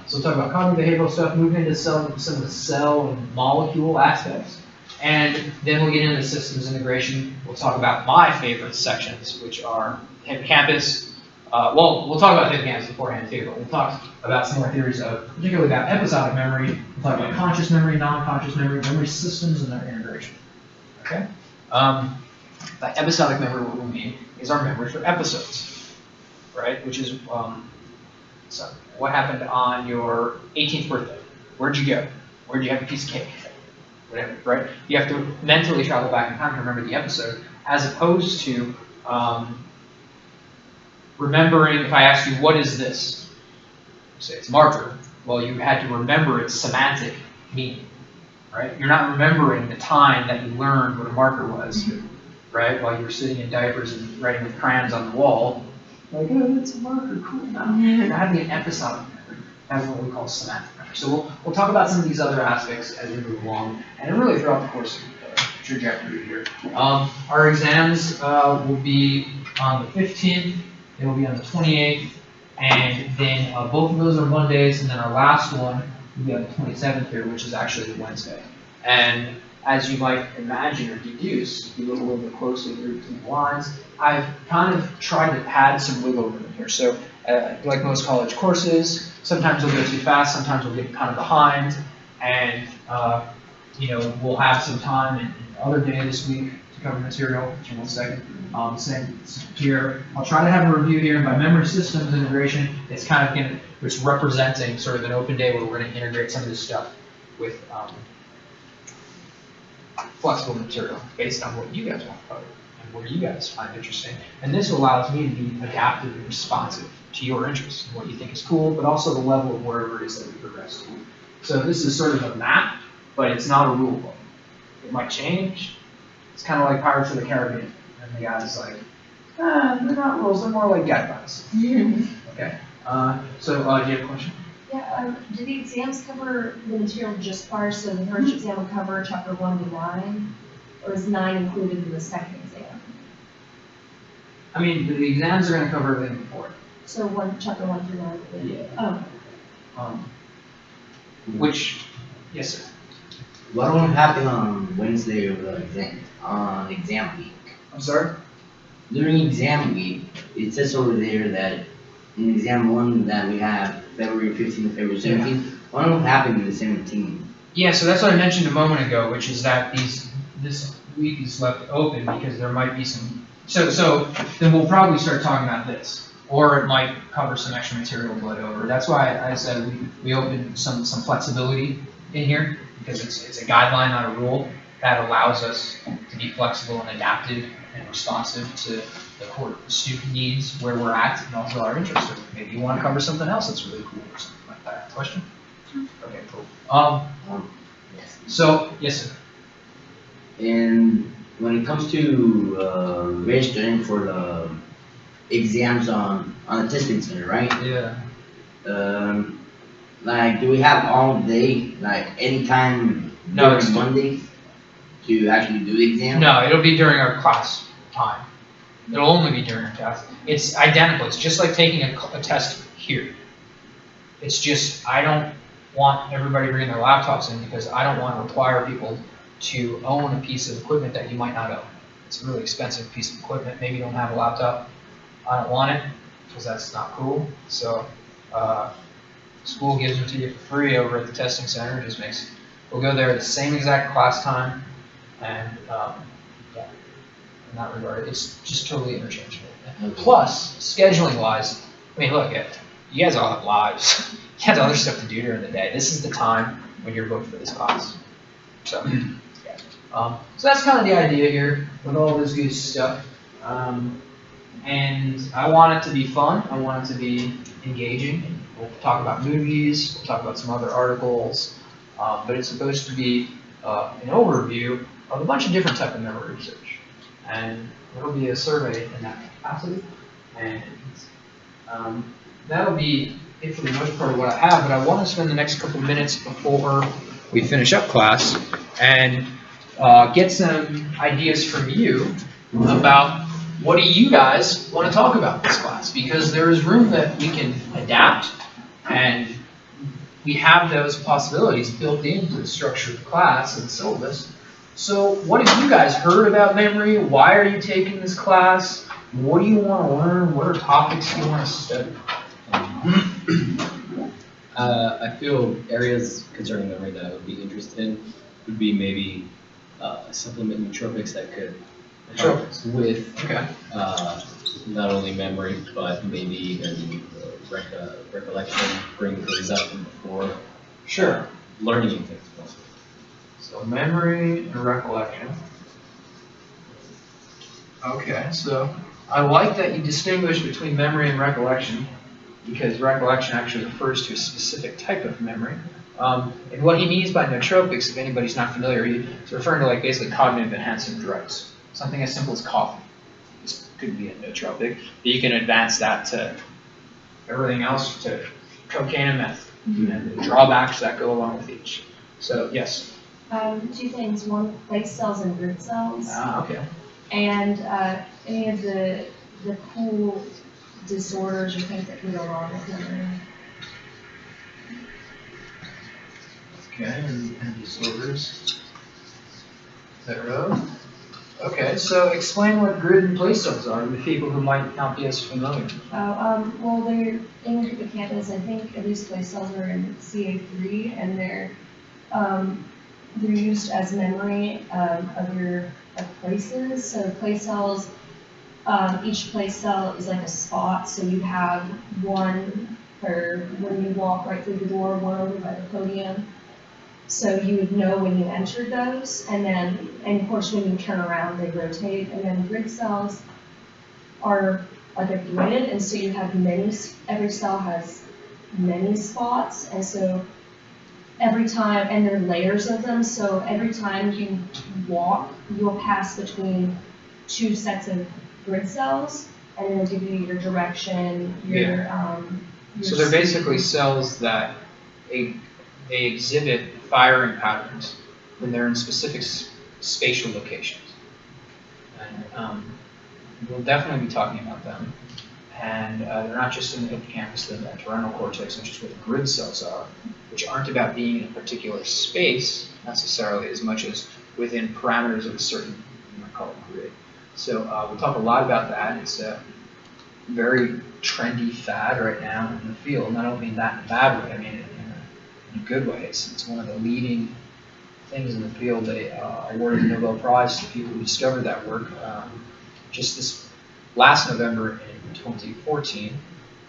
So we'll talk about cognitive behavioral stuff, move into some of the cell and molecule aspects, and then we'll get into systems integration. We'll talk about my favorite sections, which are hippocampus. Well, we'll talk about hippocampus beforehand too, but we'll talk about some more theories of, particularly about episodic memory. We'll talk about conscious memory, non-conscious memory systems, and their integration. Okay? By episodic memory, what we mean is our memory for episodes, right? Which is, so what happened on your 18th birthday? Where'd you go? Where'd you have a piece of cake? Whatever, right? You have to mentally travel back in time to remember the episode, as opposed to remembering, if I asked you, what is this? Say it's marker. Well, you had to remember its semantic meaning, right? You're not remembering the time that you learned what a marker was, right? While you were sitting in diapers and writing with crayons on the wall. Like, oh, it's a marker, cool. No, you're having an episodic memory. That's what we call semantic memory. So we'll talk about some of these other aspects as we move along, and really throughout the course trajectory here. Our exams will be on the 15th, they will be on the 28th, and then both of those are Mondays, and then our last one will be on the 27th here, which is actually the Wednesday. And as you might imagine or deduce, if you look a little bit closely through the lines, I've kind of tried to pad some wiggle room here. So like most college courses, sometimes we'll go too fast, sometimes we'll get kind of behind, and we'll have some time in other day this week to cover material, which in 1 second. Same here. I'll try to have a review here, and by memory systems integration, it's kind of it's representing sort of an open day where we're going to integrate some of this stuff with flexible material based on what you guys want to cover and what you guys find interesting. And this allows me to be adaptive and responsive to your interests and what you think is cool, but also the level of wherever it is that we progress to. So this is sort of a map, but it's not a rule book. It might change. It's kind of like Pirates of the Caribbean. And the guy's like, they're not rules, they're more like guidelines. Okay. So do you have a question? Yeah, do the exams cover the material just prior, so the first exam will cover chapter 1 to 9, or is 9 included in the second exam? I mean, the exams are going to cover everything before. So chapter 1 through 9? Yeah. Oh. Which, yes sir. What will happen on Wednesday of the exam, on exam week? I'm sorry? During exam week, it says over there that in exam 1 that we have February 15th to February 17th. What will happen in the 17th? Yeah, so that's what I mentioned a moment ago, which is that this week is left open because there might be some. So then we'll probably start talking about this, or it might cover some extra material bled over. That's why I said we open some flexibility in here, because it's a guideline, not a rule, that allows us to be flexible and adaptive and responsive to the student needs, where we're at, and also our interests. Or maybe you want to cover something else that's really cool or something like that. Question? Okay, cool. Yes. So, yes, sir. And when it comes to registering for the exams on the testing center, right? Yeah. Like, do we have all day, like anytime No, during Monday? to actually do the exam? No, it'll be during our class time. It'll only be during our class. It's identical. It's just like taking a test here. It's just, I don't want everybody bringing their laptops in because I don't want to require people to own a piece of equipment that you might not own. It's a really expensive piece of equipment. Maybe you don't have a laptop. I don't want it because that's not cool. So school gives them to you for free over at the testing center. It just makes, we'll go there at the same exact class time, and yeah, in that regard, it's just totally interchangeable. Plus, scheduling wise, I mean, look, you guys all have lives. You have other stuff to do during the day. This is the time when you're booked for this class. So, yeah. So that's kind of the idea here with all this good stuff. And I want it to be fun. I want it to be engaging. We'll talk about movies. We'll talk about some other articles. But it's supposed to be an overview of a bunch of different type of memory research. And there'll be a survey in that capacity. And that'll be it for the most part of what I have. But I want to spend the next couple of minutes before we finish up class and get some ideas from you about what do you guys want to talk about in this class? Because there is room that we can adapt, and we have those possibilities built into the structure of the class and the syllabus. So what have you guys heard about memory? Why are you taking this class? What do you want to learn? What are topics you want to study? I feel areas concerning memory that I would be interested in would be maybe supplement nootropics that could help with not only memory but maybe even recollection, bring things up from before. Sure. Learning things. So memory and recollection. Okay, so I like that you distinguish between memory and recollection, because recollection actually refers to a specific type of memory. And what he means by nootropics, if anybody's not familiar, he's referring to like basically cognitive enhancing drugs. Something as simple as coffee. This could be a nootropic, but you can advance that to everything else, to cocaine and meth, and the drawbacks that go along with each. So yes. Two things. One, place cells and grid cells. Ah, okay. And any of the cool disorders or things that can go wrong with memory. Okay, and disorders. Thereof. Okay, so explain what grid and place cells are to the people who might not be as familiar. Well, they're in the hippocampus. I think at least place cells are in CA3, and they're used as memory of places. So place cells, each place cell is like a spot. So you have one for when you walk right through the door, one over by the podium. So you would know when you entered those, and of course when you turn around they rotate, and then grid cells are like a grid, and so you have every cell has many spots, and so every time, and there are layers of them, so every time you walk, you'll pass between two sets of grid cells, and it'll give you your direction, your So they're basically cells that they exhibit firing patterns when they're in specific spatial locations. And we'll definitely be talking about them. And they're not just in the hippocampus, they're in the entorhinal cortex, which is where the grid cells are, which aren't about being in a particular space necessarily as much as within parameters of a certain, you might call it, grid. So we'll talk a lot about that. It's a very trendy fad right now in the field, not only in that in a bad way, I mean in a good way. It's one of the leading things in the field. They awarded the Nobel Prize to people who discovered that work. Just this last November in 2014,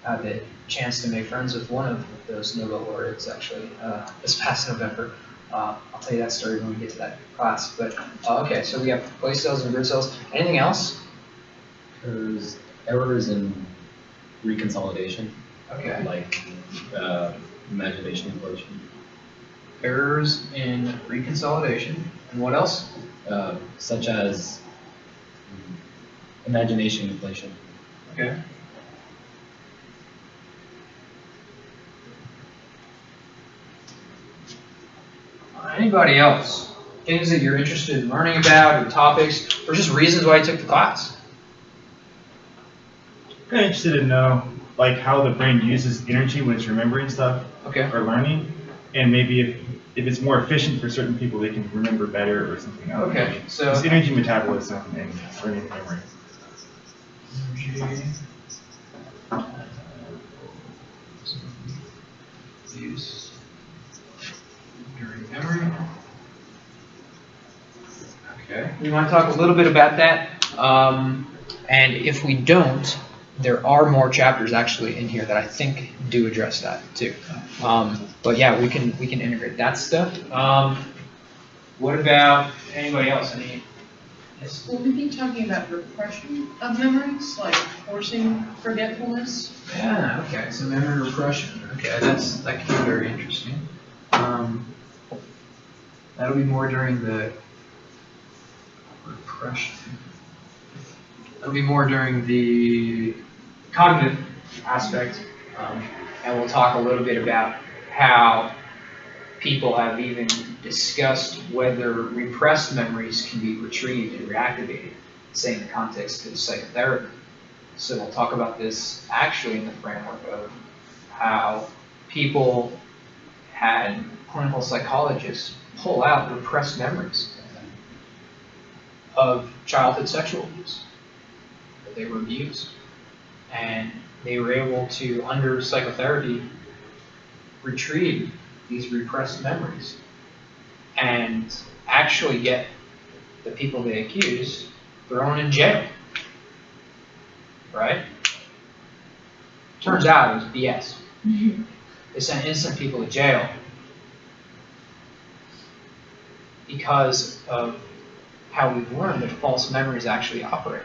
I had the chance to make friends with one of those Nobel laureates, actually, this past November. I'll tell you that story when we get to that class. But okay, so we have place cells and grid cells. Anything else? There's errors in reconsolidation. Okay. Like imagination inflation. Errors in reconsolidation. And what else? Such as imagination inflation. Okay. Anybody else? things that you're interested in learning about, or topics, or just reasons why you took the class? Kind of interested to know like how the brain uses energy when it's remembering stuff Okay. or learning, and maybe if it's more efficient for certain people, they can remember better or something else. Okay, so It's energy metabolism and learning memory. energy use during memory. Okay. We want to talk a little bit about that, and if we don't, there are more chapters actually in here that I think do address that too. But yeah, we can integrate that stuff. What about anybody else? Any? Yes. Will we be talking about repression of memories, like forcing forgetfulness? Yeah. Okay. So memory repression. Okay, that could be very interesting. That'll be more during the repression. That'll be more during the cognitive aspect, and we'll talk a little bit about how people have even discussed whether repressed memories can be retrieved and reactivated, say in the context of psychotherapy. So we'll talk about this actually in the framework of how people had clinical psychologists pull out repressed memories of childhood sexual abuse. They were abused, and they were able to, under psychotherapy, retrieve these repressed memories and actually get the people they accused thrown in jail. Right? Turns out it was BS. They sent innocent people to jail because of how we've learned that false memories actually operate.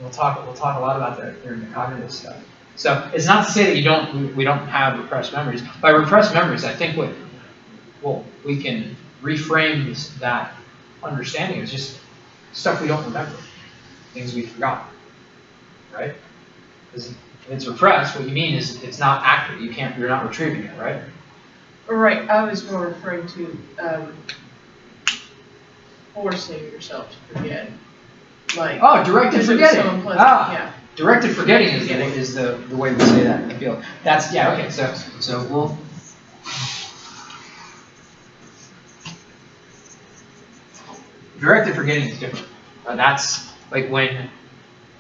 We'll talk a lot about that during the cognitive stuff. So it's not to say that we don't have repressed memories. By repressed memories, I think we can reframe that understanding as just stuff we don't remember, things we forgot, right? Because if it's repressed, what you mean is it's not active. You're not retrieving it, right? Right. I was more referring to forcing yourself to forget. Like, directed because it was forgetting. so unpleasant. Yeah. Directed forgetting is the way we say that in the field. That's okay. So we'll. Directed forgetting is different. That's like when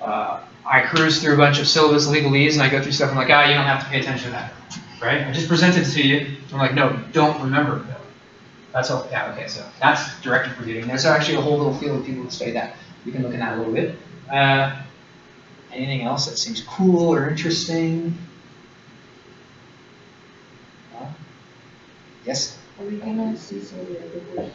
I cruise through a bunch of syllabus legalese and I go through stuff. I'm like, you don't have to pay attention to that, right? I just present it to you. I'm like, no, don't remember it. That's all. Yeah. Okay. So that's directed forgetting. There's actually a whole little field of people who say that. We can look at that a little bit. Anything else that seems cool or interesting? Yes? Are we gonna see some of the other books?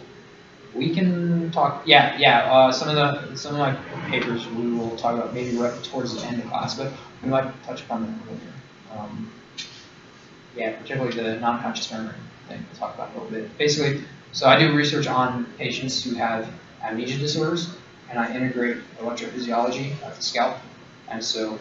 We can talk. Yeah. Some of my papers we will talk about maybe right towards the end of class, but we might touch upon them earlier. Particularly the non-conscious memory thing. We'll talk about a little bit. Basically, so I do research on patients who have amnesia disorders, and I integrate electrophysiology at the scalp. And so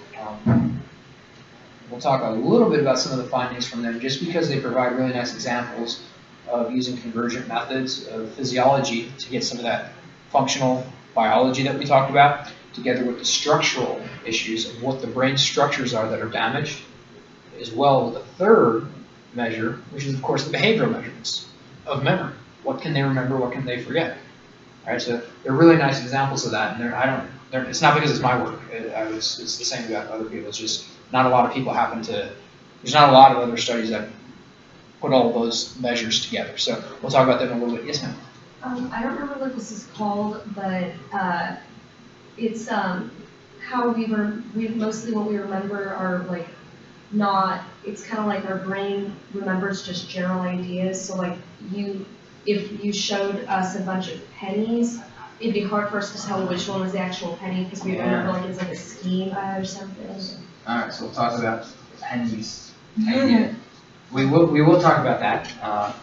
we'll talk a little bit about some of the findings from them, just because they provide really nice examples of using convergent methods of physiology to get some of that functional biology that we talked about, together with the structural issues of what the brain structures are that are damaged, as well with a third measure, which is of course the behavioral measurements of memory. What can they remember? What can they forget? All right, so they're really nice examples of that, and it's not because it's my work. It's the same about other people. It's just not a lot of people there's not a lot of other studies that put all those measures together. So we'll talk about them in a little bit. Yes, ma'am? I don't remember what this is called, but it's how we mostly what we remember are like it's kind of like our brain remembers just general ideas. So like if you showed us a bunch of pennies, it'd be hard for us to tell which one was the actual penny because we remember like it's like a scheme or something. All right, so we'll talk about pennies. We will talk about that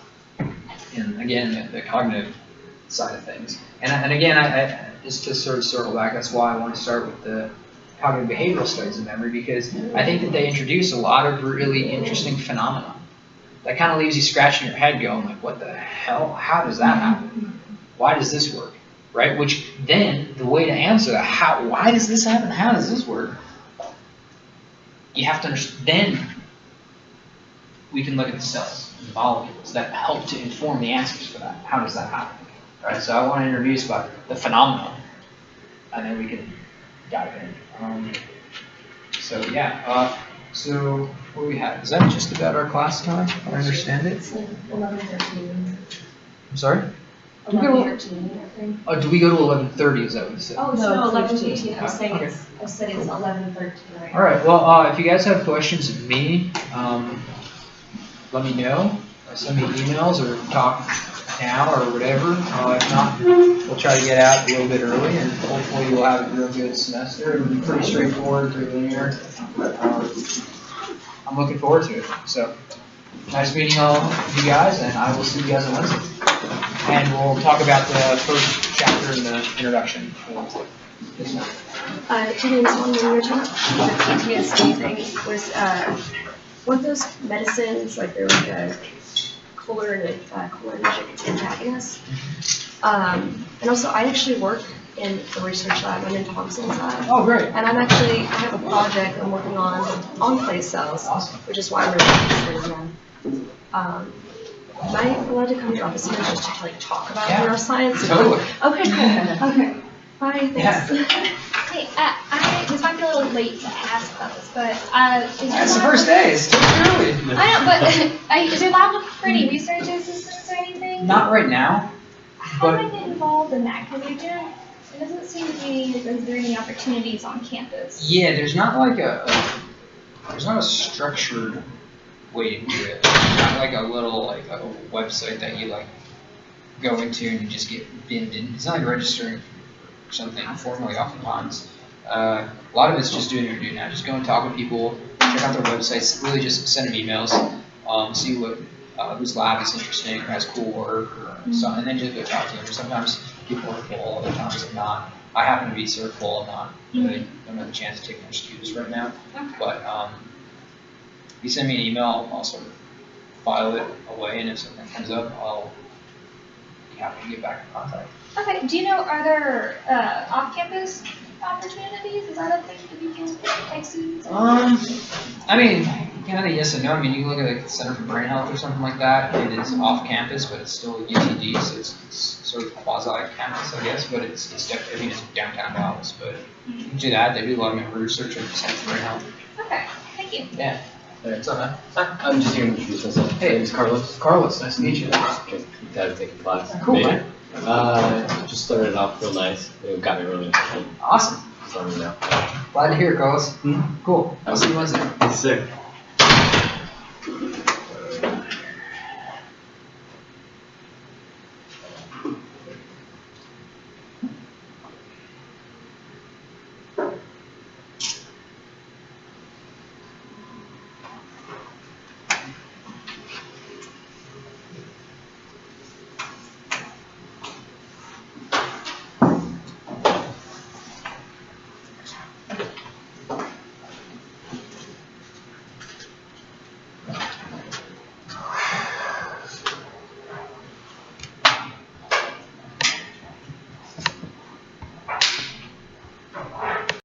in again the cognitive side of things. And again, I just to sort of circle back, that's why I want to start with the cognitive behavioral studies of memory, because I think that they introduce a lot of really interesting phenomena that kind of leaves you scratching your head going like, what the hell? How does that happen? Why does this work? Right? Which then, the way to answer that, why does this happen? How does this work? You have to understand, then we can look at the cells, the molecules that help to inform the answers for that. How does that happen? Right? So I want to introduce about the phenomenon, and then we can dive in. So yeah, so what do we have? Is that just about our class time? I understand it. It's like 11:13. I'm sorry? 11:13, I think. Oh, do we go to 11:30? Is that what you said? Oh, No, no, it's 11:15. I was saying Okay. I said it's 11:13 right All right. Well, if you guys have questions of me, let me know. Send me emails or talk now or whatever. If not, we'll try to get out a little bit early, and hopefully you'll have a real good semester. It'll be pretty straightforward, pretty linear. I'm looking forward to it. So, nice meeting all of you guys, and I will see you guys on Wednesday. And we'll talk about the first chapter in the introduction. Yes, ma'am. Two things. One, when you were talking about the PTSD thing, was weren't those medicines, like they're like a cholinergic antagonist? And also, I actually work in the research lab. I'm in Thompson's lab. Oh, great. And I have a project I'm working on clay cells, Awesome. which is why I'm really interested in them. Am I allowed to come to your office here just to like talk about neuroscience? Totally. Okay, cool. Okay. Bye, thanks. Yeah. Hey, this might be a little late to ask about this, but It's the first day. It's too early. I know, but is your lab with any research assistants or anything? Not right now. How do I get involved in that? Because it doesn't seem to me as there are any opportunities on campus. Yeah, there's not like there's not a structured way to do it. There's not like a little like a website that you like go into and you just get binned in. It's not like registering for something formally oftentimes. A lot of it's just doing what you're doing now. Just go and talk with people, check out their websites, really just send them emails, see what whose lab is interesting or has cool work or something, and then just go talk to them. Sometimes people are full, other times they're not. I happen to be sort of full. I'm not really don't have the chance to take more students right now. But if you send me an email, I'll sort of file it away, and if something comes up, I'll be happy to get back in contact. Okay, do you know, are there off-campus opportunities? Is that a thing that you can take students? I mean, kind of yes and no. I mean, you can look at like the Center for Brain Health or something like that. It is off campus, but it's still UTD, so it's sort of quasi-campus, I guess. But it's definitely, I mean, it's downtown Dallas. But you can do that. They do a lot of member research at the Center for Brain Health. Okay, thank you. Yeah. What's up, man? I'm just here to introduce myself. Hey, My name is Carlos. Carlos, nice to meet you. Okay, glad to take a class. Cool, Major. man. Just started off real nice. It got me really interested. Awesome. So, you know. Glad to hear, Carlos. Cool. I'll see you Wednesday. Yes, sir.